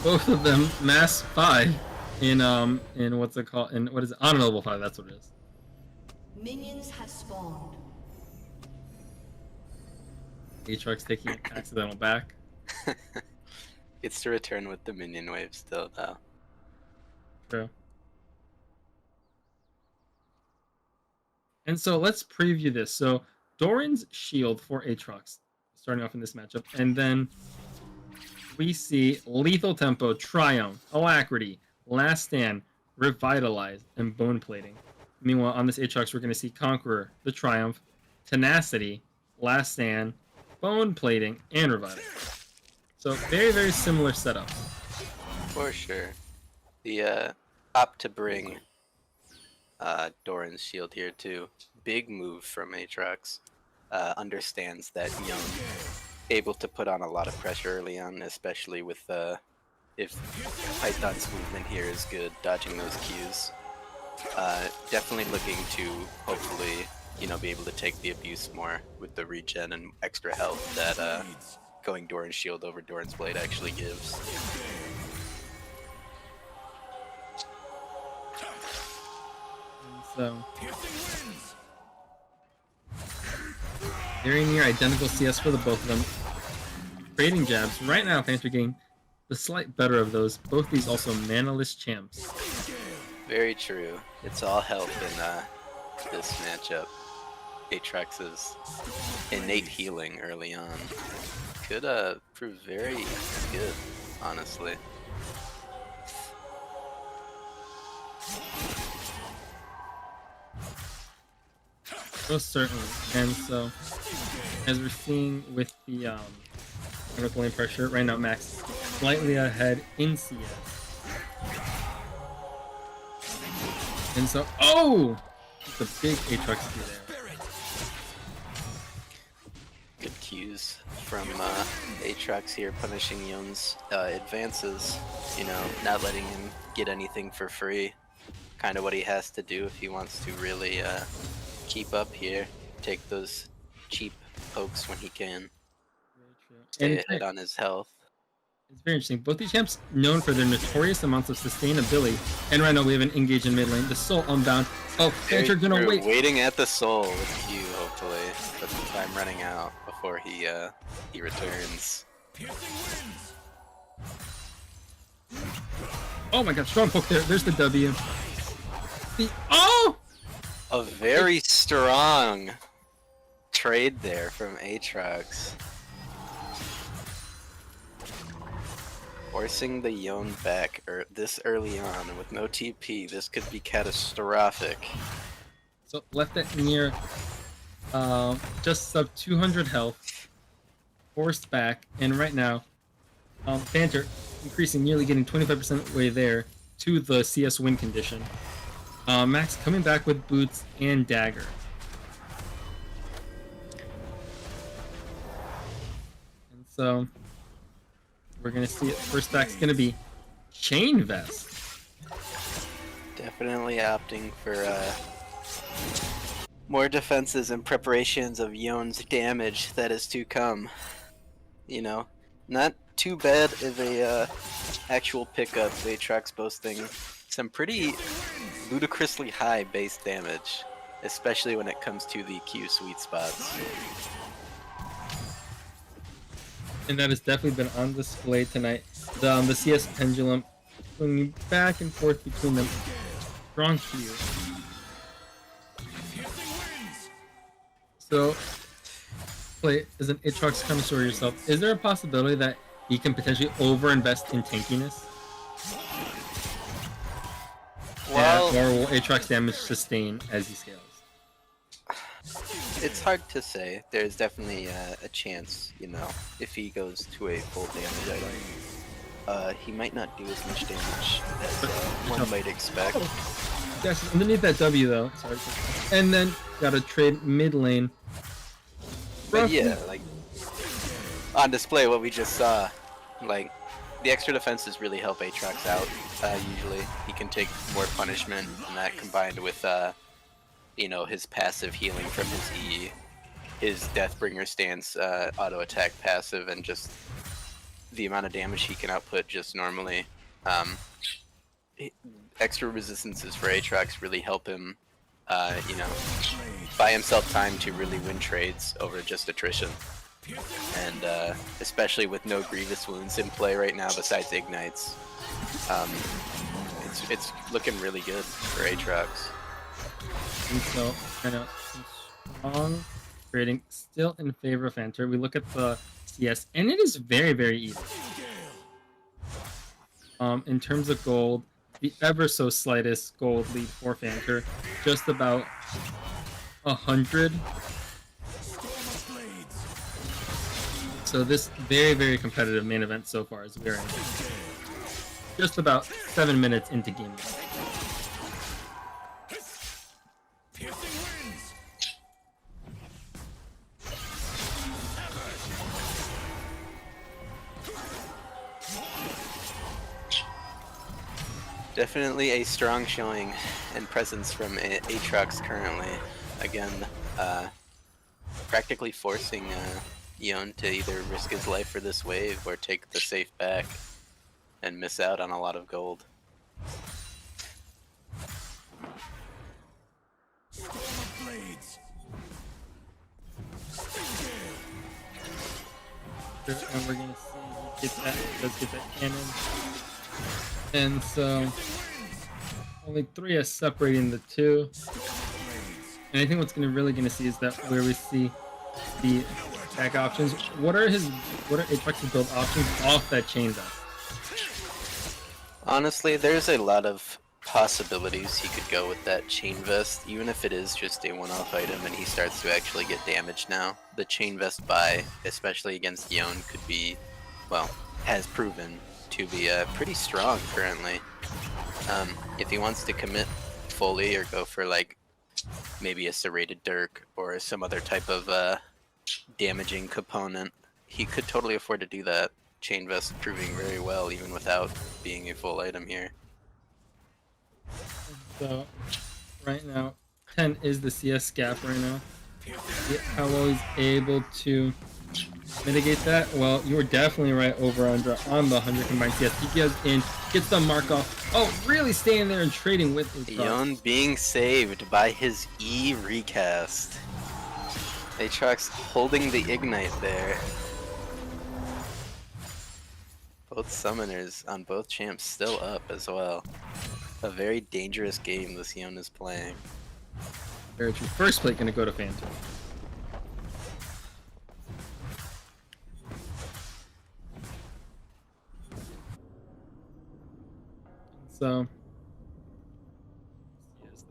Both of them mass 5 in what's it called? In what is it? Honorable 5, that's what it is. Minions have spawned. Aatrox taking an accidental back. Gets to return with the minion wave still, though. True. And so let's preview this. So Doran's shield for Aatrox starting off in this matchup, and then we see Lethal Tempo, Triumph, Alacrity, Last Stand, Revitalize, and Bone Plating. Meanwhile, on this Aatrox, we're going to see Conqueror, the Triumph, Tenacity, Last Stand, Bone Plating, and Revitalize. So very, very similar setup. For sure. The opt to bring Doran's shield here too. Big move from Aatrox. Understands that Young able to put on a lot of pressure early on, especially with if Python's movement here is good, dodging those Qs. Definitely looking to hopefully, you know, be able to take the abuse more with the regen and extra health that going Doran's shield over Doran's blade actually gives. So very near identical CS for the both of them. Trading jabs. Right now, Fanter getting the slight better of those. Both these also manaless champs. Very true. It's all health in this matchup. Aatrox's innate healing early on could prove very good, honestly. Most certainly. And so, as we're seeing with the lane pressure, right now Max slightly ahead in CS. And so, oh! It's a big Aatrox Q there. Good cues from Aatrox here, punishing Yon's advances. You know, not letting him get anything for free. Kind of what he has to do if he wants to really keep up here. Take those cheap pokes when he can. Stay ahead on his health. It's very interesting. Both these champs known for their notorious amounts of sustainability. And right now we have an engage in mid lane. The soul unbound. Oh, Fanter gonna wait. Waiting at the soul with Q, hopefully. But the time running out before he returns. Oh my god, strong poke there. There's the W. Oh! A very strong trade there from Aatrox. Forcing the Yone back this early on with no TP, this could be catastrophic. So left it near just sub 200 health. Forced back, and right now, Fanter increasing, nearly getting 25% way there to the CS win condition. Max coming back with boots and dagger. And so we're gonna see it. First back's gonna be Chain Vest. Definitely opting for more defenses and preparations of Yone's damage that is to come. You know, not too bad of a actual pickup. Aatrox boasting some pretty ludicrously high base damage, especially when it comes to the Q sweet spots. And that has definitely been on display tonight. The CS pendulum swinging back and forth between them. Strong Q. So, play as an Aatrox connoisseur yourself, is there a possibility that he can potentially over-invest in tankiness? Well, or will Aatrox damage sustain as he scales? it's hard to say. There's definitely a chance, you know, if he goes to a full damage item, he might not do as much damage as one might expect. Yes, underneath that W though. Sorry. And then gotta trade mid lane. But yeah, like on display what we just saw. Like, the extra defenses really help Aatrox out. Usually, he can take more punishment, and that combined with, you know, his passive healing from his E, his Deathbringer stance auto attack passive, and just the amount of damage he can output just normally. Extra resistances for Aatrox really help him, you know, buy himself time to really win trades over just attrition. And especially with no Grievous wounds in play right now besides Ignites, it's looking really good for Aatrox. And so, kind of strong trading still in favor of Fanter. We look at the CS, and it is very, very easy. In terms of gold, the ever so slightest gold lead for Fanter, just about 100. So this very, very competitive main event so far as we're in. Just about 7 minutes into game. Definitely a strong showing and presence from Aatrox currently. Again, practically forcing Yon to either risk his life for this wave or take the safe back and miss out on a lot of gold. And we're gonna see he does get that cannon. And so only 3 are separating the two. And I think what's really gonna see is that where we see the attack options. What are Aatrox's build options off that chain vest? Honestly, there's a lot of possibilities he could go with that chain vest, even if it is just a one-off item and he starts to actually get damaged now. The chain vest buy, especially against Yon, could be, well, has proven to be pretty strong currently. If he wants to commit fully or go for like maybe a serrated Dirk or some other type of damaging component, he could totally afford to do that. Chain vest proving very well even without being a full item here. So right now 10 is the CS gap right now. How well he's able to mitigate that? Well, you were definitely right over under on the 100 combined CS. He goes in, gets the mark off. Oh, really staying there and trading with his Yon being saved by his E recast. Aatrox holding the Ignite there. Both summoners on both champs still up as well. A very dangerous game this Yon is playing. Very true. First play gonna go to Fanter. So yes,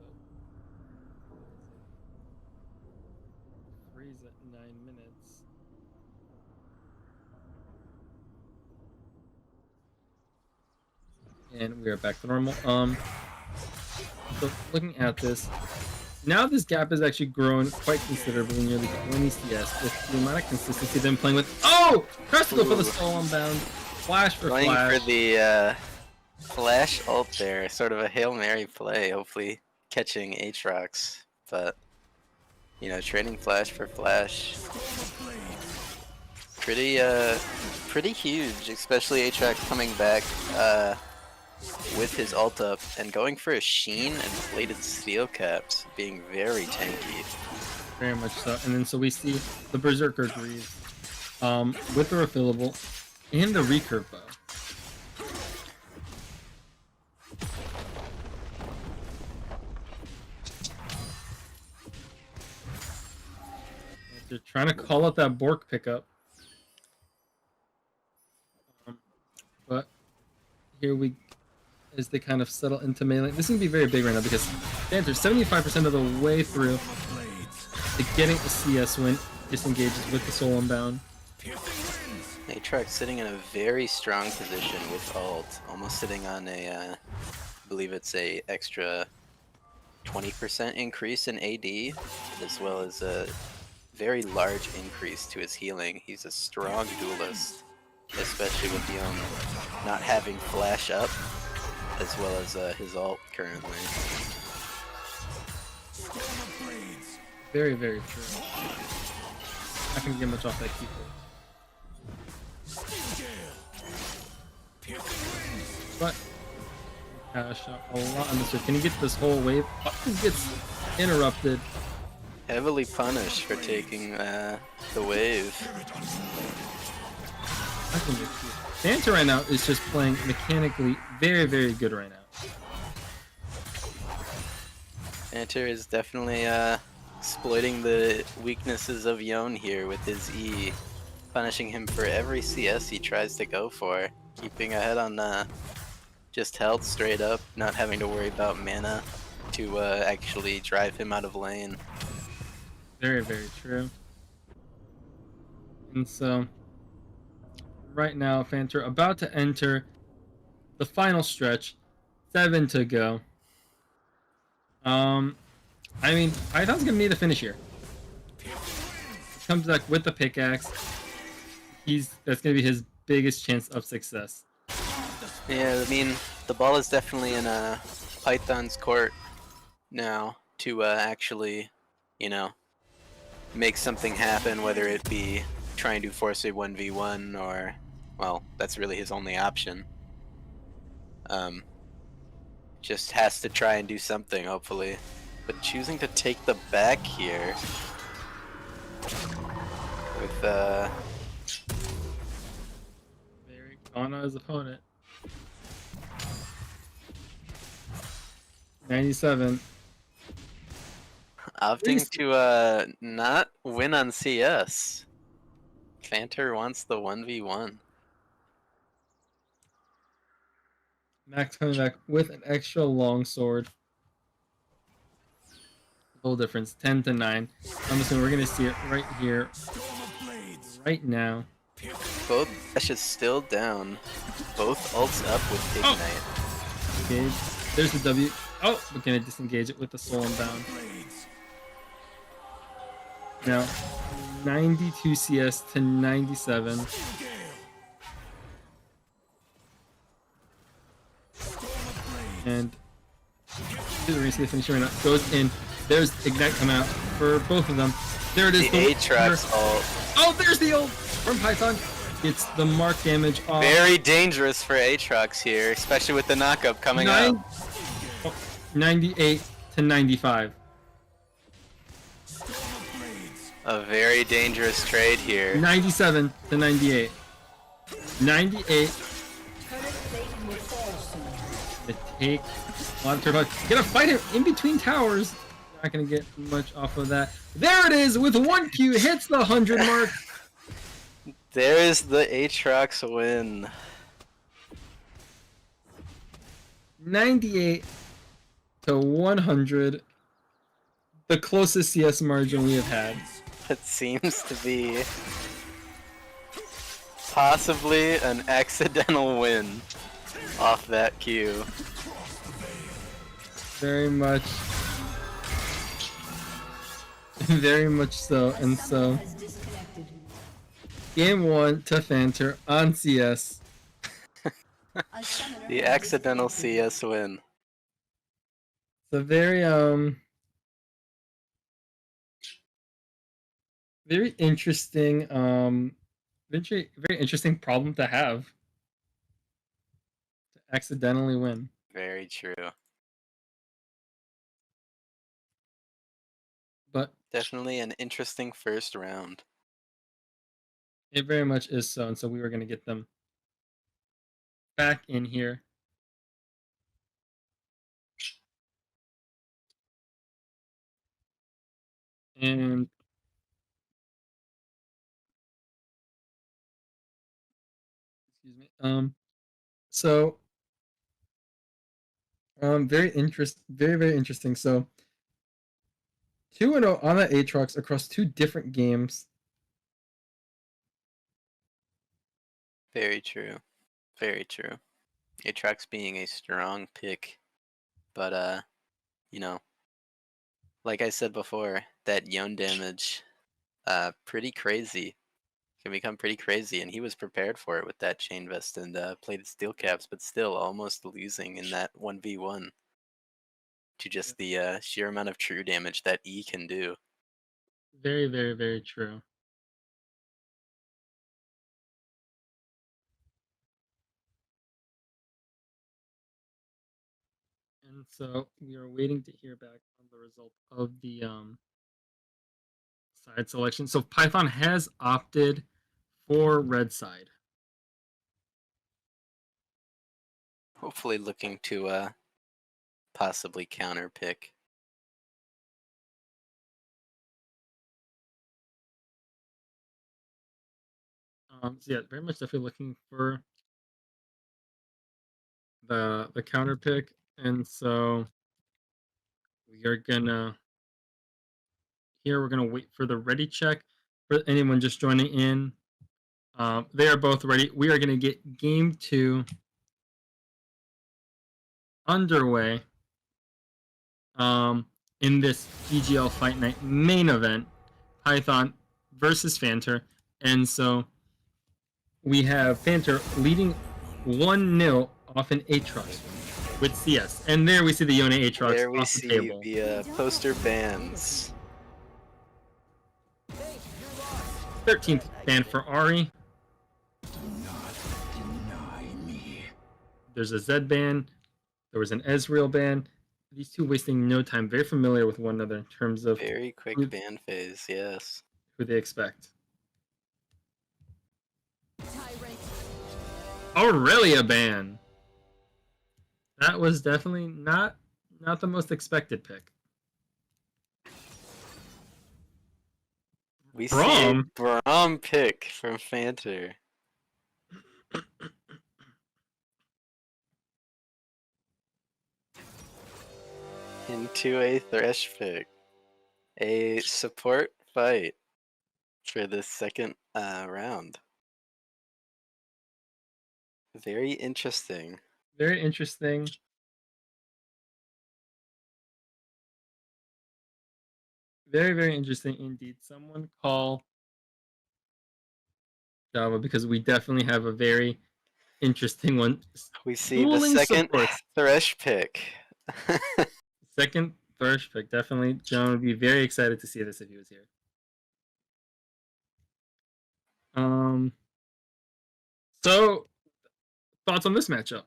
freeze at 9 minutes. And we are back to normal. So looking at this, now this gap has actually grown quite considerably, nearly 20 CS, with the amount of consistency them playing with. Oh! Press to go for the soul unbound. Flash for Going flash. for the flash ult there, sort of a Hail Mary play, hopefully catching Aatrox, but you know, trading flash for flash. Pretty huge, especially Aatrox coming back with his ult up and going for a Sheen and plated steel caps, being very tanky. Very much so. And then so we see the Berserker Greaves with the refillable and the recurve bow. They're trying to call out that Bork pickup. But here we, as they kind of settle into melee. This is going to be very big right now because Fanter 75% of the way through to getting a CS win, disengages with the soul unbound. Aatrox sitting in a very strong position with ult, almost sitting on a, I believe it's a extra 20% increase in AD, as well as a very large increase to his healing. He's a strong duelist, especially with not having flash up, as well as his ult currently. Very, very true. I can get much off that keyboard. But shot a lot on this wave. Can he get this whole wave? Oh, he gets interrupted. Heavily punished for taking the wave. I think it's cute. Fanter right now is just playing mechanically very, very good right now. Fanter is definitely exploiting the weaknesses of Yon here with his E, punishing him for every CS he tries to go for, keeping ahead on just health straight up, not having to worry about mana to actually drive him out of lane. Very, very true. And so, right now, Fanter about to enter the final stretch. 7 to go. I mean, Python's gonna need a finish here. Comes back with the pickaxe. That's gonna be his biggest chance of success. Yeah, I mean, the ball is definitely in Python's court now to actually, you know, make something happen, whether it be trying to force a 1v1 or, well, that's really his only option. Just has to try and do something, hopefully. But choosing to take the back here with Very on his opponent. 97. opting to not win on CS. Fanter wants the 1v1. Max coming back with an extra long sword. Goal difference 10 to 9. I'm assuming we're gonna see it right here, right now. Both dashes still down. Both ults up with Ignite. Engage. There's the W. Oh, we're gonna disengage it with the soul inbound. Now, 92 CS to 97. And we're gonna see the finisher right now. Goes in. There's Ignite come out for both of them. There it is. The Aatrox ult. Oh, there's the ult from Python. It's the mark damage off. Very dangerous for Aatrox here, especially with the knockup coming up. 98 to 95. A very dangerous trade here. 97 to 98. 98. To take a lot of turbo. Gonna fight him in between towers. Not gonna get much off of that. There it is with 1Q. Hits the 100 mark. There's the Aatrox win. 98 to 100. The closest CS margin we have had. It seems to be possibly an accidental win off that Q. Very much. Very much so. And so, game 1 to Fanter on CS. The accidental CS win. It's a very very interesting very interesting problem to have. To accidentally win. Very true. But Definitely an interesting first round. it very much is so, and so we were gonna get them back in here. And excuse me. So very very interesting. So 2-0 on the Aatrox across 2 different games. Very true. Very true. Aatrox being a strong pick. But you know, like I said before, that Yon damage pretty crazy. Can become pretty crazy, and he was prepared for it with that chain vest and played steel caps, but still almost losing in that 1v1 to just the sheer amount of true damage that E can do. Very, very, very true. And so we are waiting to hear back on the result of the side selection. So Python has opted for red side. Hopefully looking to possibly counter pick. So yeah, very much definitely looking for the counter pick, and so we are gonna we're gonna wait for the ready check for anyone just joining in. They are both ready. We are gonna get game 2 underway. In this GGL Fight Night main event, Python versus Fanter, and so we have Fanter leading 1-0 off an Aatrox with CS. And there we see the Yone Aatrox There we off the see table. the poster bans. 13th ban for Ari. There's a Zed ban. There was an Ezreal ban. These two wasting no time. Very familiar with one another in terms of Very quick who, ban phase, yes. who they expect. Aurelia ban. That was definitely not the most expected pick. We Braum? see a Braum pick from Fanter. Into a Thresh pick. A support fight for the second round. Very interesting. Very interesting. Very, very interesting indeed. Someone call Java because we definitely have a very interesting one. We see the Dueling second supports. Thresh pick. Second Thresh pick. Definitely, John would be very excited to see this if he was here. So, thoughts on this matchup?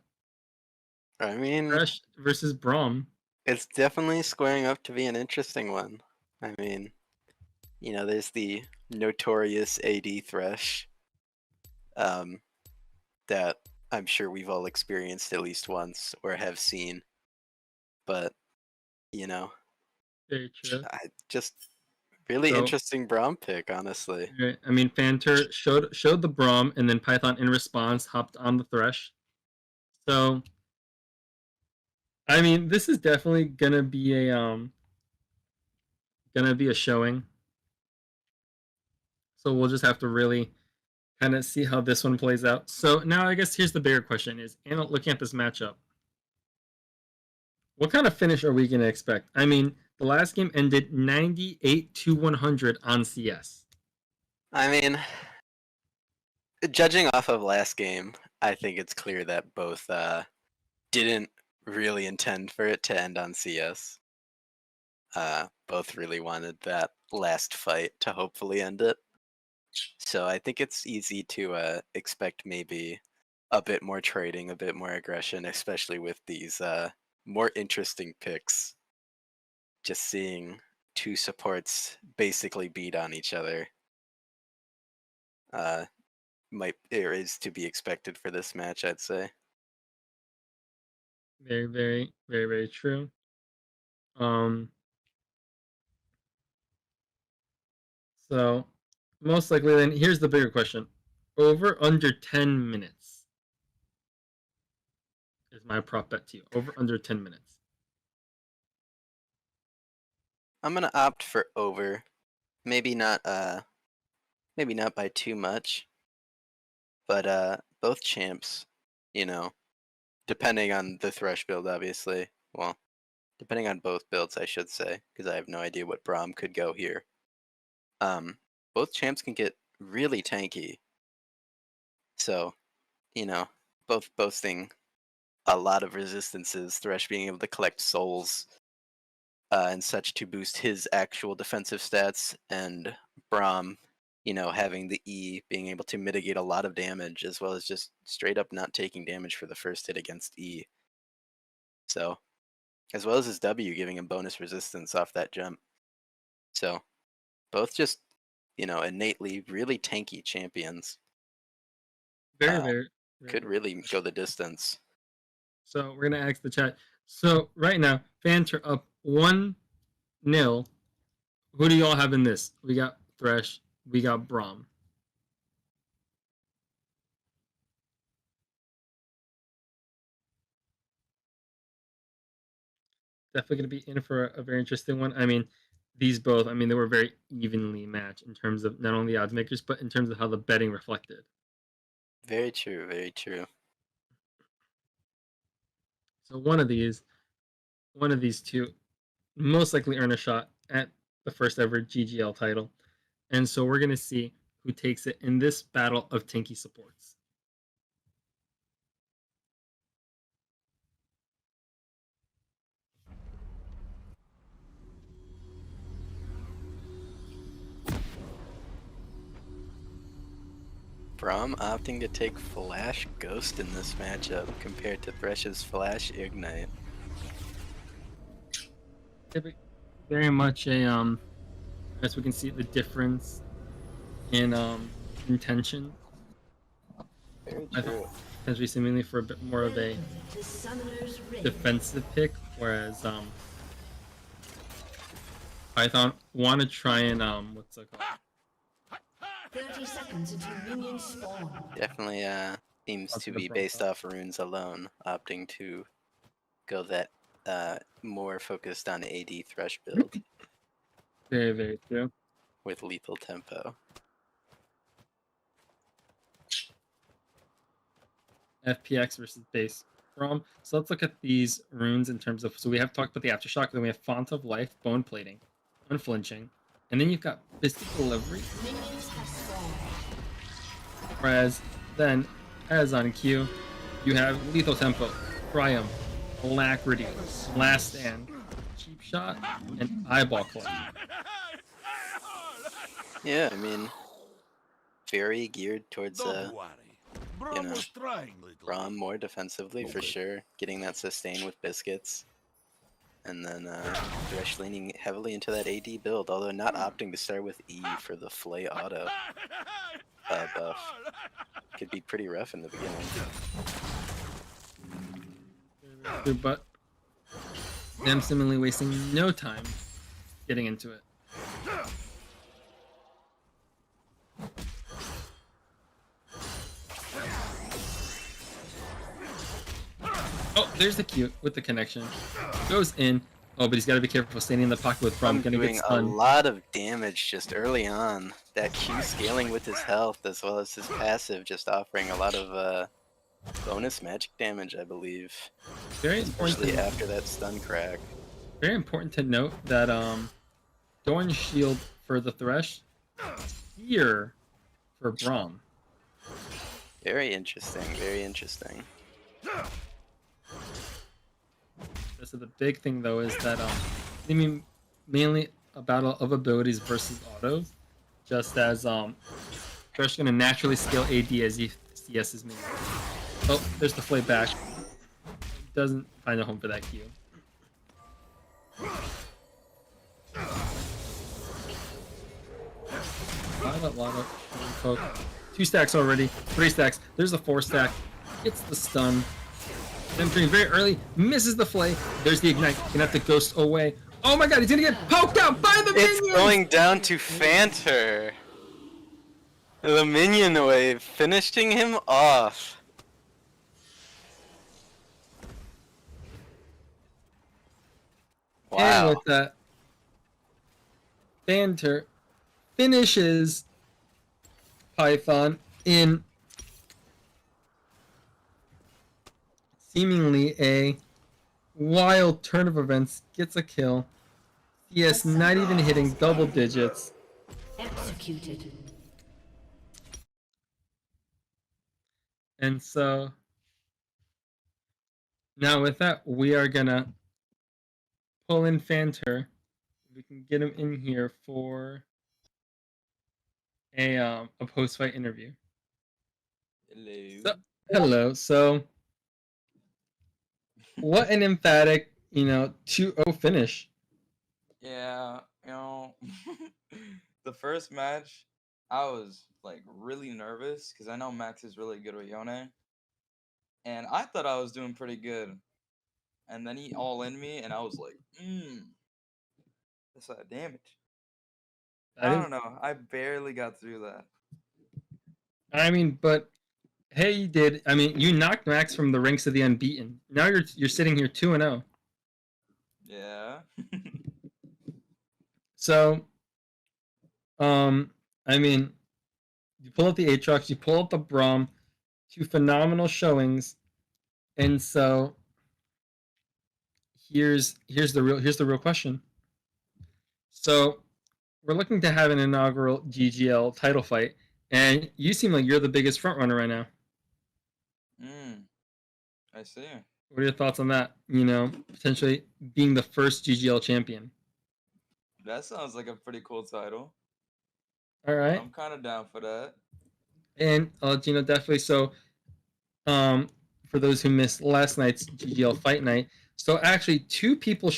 I mean, Thresh versus Braum. it's definitely squaring up to be an interesting one. I mean, you know, there's the notorious AD Thresh that I'm sure we've all experienced at least once or have seen. But, you know, Very true. just really So- interesting Braum pick, honestly. Right. I mean, Fanter showed the Braum, and then Python in response hopped on the Thresh. So, I mean, this is definitely gonna be a showing. So we'll just have to really kind of see how this one plays out. So now I guess here's the bigger question: is looking at this matchup, what kind of finish are we gonna expect? I mean, the last game ended 98-100 on CS. I mean, judging off of last game, I think it's clear that both didn't really intend for it to end on CS. Both really wanted that last fight to hopefully end it. So I think it's easy to expect maybe a bit more trading, a bit more aggression, especially with these more interesting picks. Just seeing two supports basically beat on each other is to be expected for this match, I'd say. Very, very, very, very true. So most likely then here's the bigger question. Over under 10 minutes is my prop bet to you. Over under 10 minutes. I'm gonna opt for over. Maybe not by too much. But both champs, you know, depending on the Thresh build, obviously. Well, depending on both builds, I should say, because I have no idea what Braum could go here. both champs can get really tanky. So, both boasting a lot of resistances. Thresh being able to collect souls and such to boost his actual defensive stats, and Braum, having the E, being able to mitigate a lot of damage, as well as just straight up not taking damage for the first hit against E. So, as well as his W giving him bonus resistance off that jump. So, both just, innately really tanky champions. Very, very. Could really go the distance. So we're gonna ask the chat. So right now, Fanter up 1-0. Who do y'all have in this? We got Thresh. We got Braum. Definitely gonna be in for a very interesting one. I mean, these both. I mean, they were very evenly matched in terms of not only the odds makers, but in terms of how the betting reflected. Very true. Very true. So one of these two most likely earn a shot at the first ever GGL title. And so we're going to see who takes it in this battle of tanky supports. Braum opting to take Flash Ghost in this matchup compared to Thresh's Flash Ignite. Very much a as we can see the difference in intention. Very true. As we seemingly for a bit more of a The Summoner's Rift. defensive pick, whereas Python want to try and what's it called? 30 seconds until minions spawn. Definitely seems That's to the be problem. based off runes alone, opting to go that more focused on AD Thresh build Very, very true. with lethal tempo. FPX versus base Braum. So let's look at these runes in terms of. So we have talked about the aftershock, then we have Font of Life, Bone Plating, Unflinching, and then you've got Biscuit Delivery. Minions have spawned. Whereas then, as on Q, you have Lethal Tempo, Triumph, Alacrity, Last Stand, Cheap Shot, and Eyeball Clutch. Yeah, I mean, very geared towards Don't worry. Braum was trying, little. Braum more defensively for sure, getting that sustain with biscuits. And then Thresh leaning heavily into that AD build, although not opting to start with E for the Flay auto buff. Could be pretty rough in the beginning. But them seemingly wasting no time getting into it. Oh, there's the Q with the connection. Goes in. Oh, but he's got to be careful staying in the pocket with Braum. Gonna Doing get a stunned. lot of damage just early on. That Q scaling with his health as well as his passive, just offering a lot of bonus magic damage, I believe. Very important. Especially after that stun crack. Very important to note that Thorn Shield for the Thresh, here for Braum. Very interesting, very interesting. So the big thing though is that I mean mainly a battle of abilities versus autos, just as Thresh gonna naturally scale AD as he CS's me. Oh, there's the flay back. Doesn't find a home for that Q. Lot of poke. 2 stacks already. 3 stacks. There's a 4 stack. Gets the stun. Entering very early. Misses the flay. There's the ignite. Gonna have to ghost away. Oh my god, he's gonna get poked out by the minions! It's going down to Fanter. The minion wave, finishing him off. And Wow. with that, Fanter finishes Python in seemingly a wild turn of events. Gets a kill. CS not even hitting double digits. Executed. And so now with that, we are gonna pull in Fanter. We can get him in here for a post-fight interview. Hello. So, hello. So what an emphatic, 2-0 finish. Yeah, the first match, I was like really nervous because I know Max is really good with Yone, and I thought I was doing pretty good, and then he all in me, and I was like, that's a lot of damage. I don't know. I barely got through that. I mean, but hey, you did. I mean, you knocked Max from the ranks of the unbeaten. Now you're sitting here 2-0. Yeah. So, I mean, you pull out the Aatrox, you pull out the Braum, 2 phenomenal showings, and so here's the real question. So we're looking to have an inaugural GGL title fight, and you seem like you're the biggest front runner right now. I see. What are your thoughts on that? Potentially being the first GGL champion. That sounds like a pretty cool title. All right. I'm kind of down for that. And I'll let you know definitely. So, for those who missed last night's GGL fight night, so actually 2 people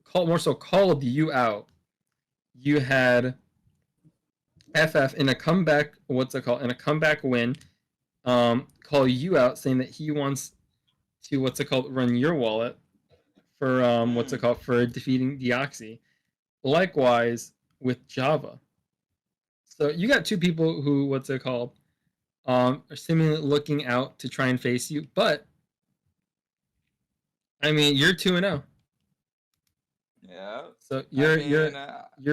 called you out. You had FF in a comeback. In a comeback win, call you out saying that he wants to run your wallet for for defeating Dioxxy. Likewise with Java. So you got 2 people who are seemingly looking out to try and face you, but I mean you're 2-0. Yeah. So you're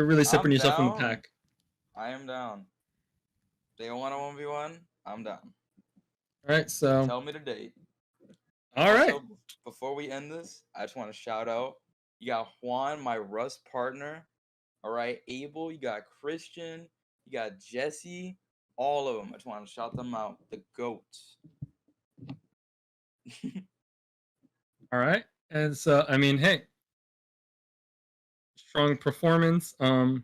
really separating yourself from the pack. I am down. They want a 1v1, I'm down. All right, so tell me the date. All right. Also, before we end this, I just want to shout out. You got Juan, my Rust partner. All right, Abel. You got Christian. You got Jesse. All of them. I just want to shout them out. The GOATs. All right, and so I mean, hey, strong performance. I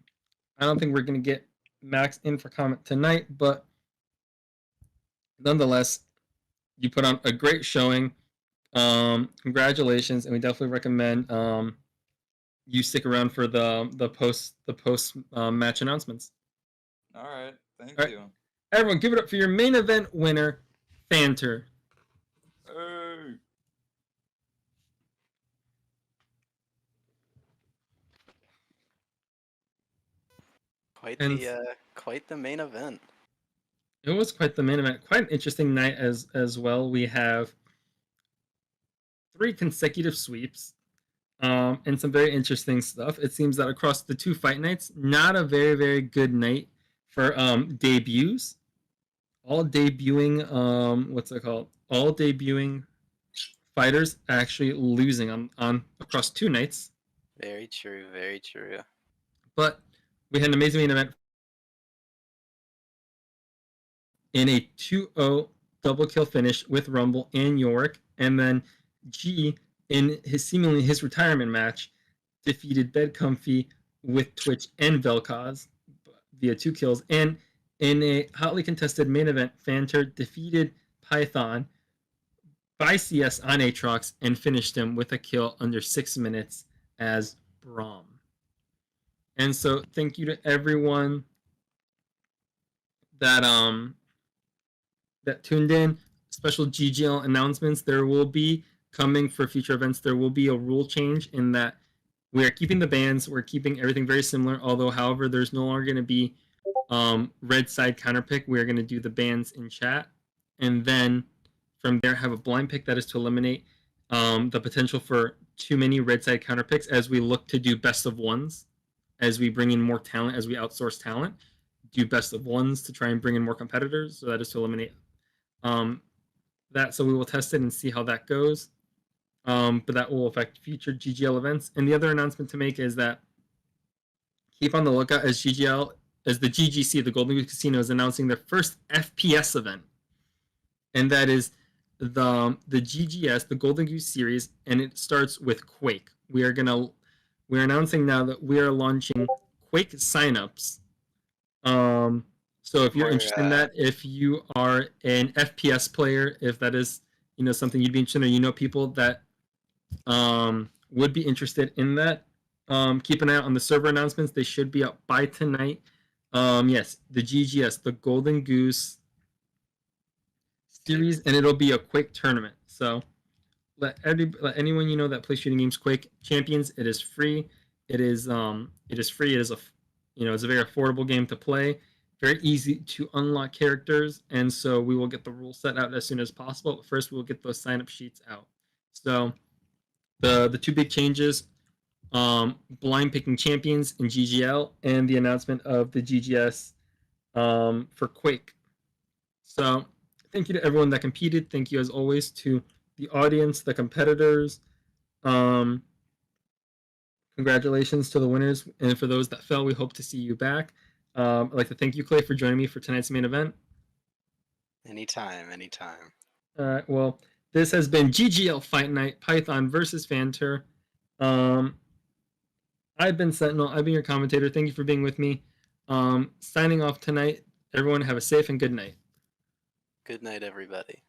don't think we're gonna get Max in for comment tonight, but nonetheless, you put on a great showing. Congratulations, and we definitely recommend you stick around for the post match announcements. All right, thank you. Everyone, give it up for your main event winner, Fanter. Hey. Quite the main event. It was quite the main event. Quite an interesting night as well. We have 3 consecutive sweeps, and some very interesting stuff. It seems that across the 2 fight nights, not a very, very good night for debuts. All debuting all debuting fighters actually losing on across 2 nights. Very true, very true. But we had an amazing main event in a 2-0 double kill finish with Rumble and Yorick, and then G in his retirement match defeated Bed Comfy with Twitch and Vel'Koz via 2 kills. And in a hotly contested main event, Fanter defeated Python by CS on Aatrox and finished him with a kill under 6 minutes as Braum. And so thank you to everyone that tuned in. Special GGL announcements. There will be coming for future events. There will be a rule change in that we are keeping the bans. We're keeping everything very similar. Although, however, there's no longer going to be red side counter pick. We're going to do the bans in chat, and then from there have a blind pick that is to eliminate the potential for too many red side counter picks as we look to do best of ones, as we bring in more talent, as we outsource talent, do best of ones to try and bring in more competitors. So that is to eliminate that. So we will test it and see how that goes. But that will affect future GGL events. And the other announcement to make is that keep on the lookout as GGL as the GGC, the Golden Goose Casino, is announcing their first FPS event, and that is the GGS, the Golden Goose Series, and it starts with Quake. We're announcing now that we are launching Quake signups. So if you're interested in that, if you are an FPS player, if that is something you'd be interested in, or people that would be interested in that, keep an eye out on the server announcements. They should be up by tonight. Yes, the GGS, the Golden Goose Series, and it'll be a Quake tournament. So let anyone that plays shooting games Quake Champions. It is free. It is free. It is it's a very affordable game to play. Very easy to unlock characters, and so we will get the rules set out as soon as possible. But first, we will get those sign-up sheets out. So the two big changes: blind picking champions in GGL, and the announcement of the GGS for Quake. So thank you to everyone that competed. Thank you, as always, to the audience, the competitors. Congratulations to the winners, and for those that fell, we hope to see you back. I'd like to thank you, Clay, for joining me for tonight's main event. Anytime. All right, well, this has been GGL Fight Night, Python versus Fanter. I've been Sentinel. I've been your commentator. Thank you for being with me. Signing off tonight. Everyone have a safe and good night. Good night, everybody.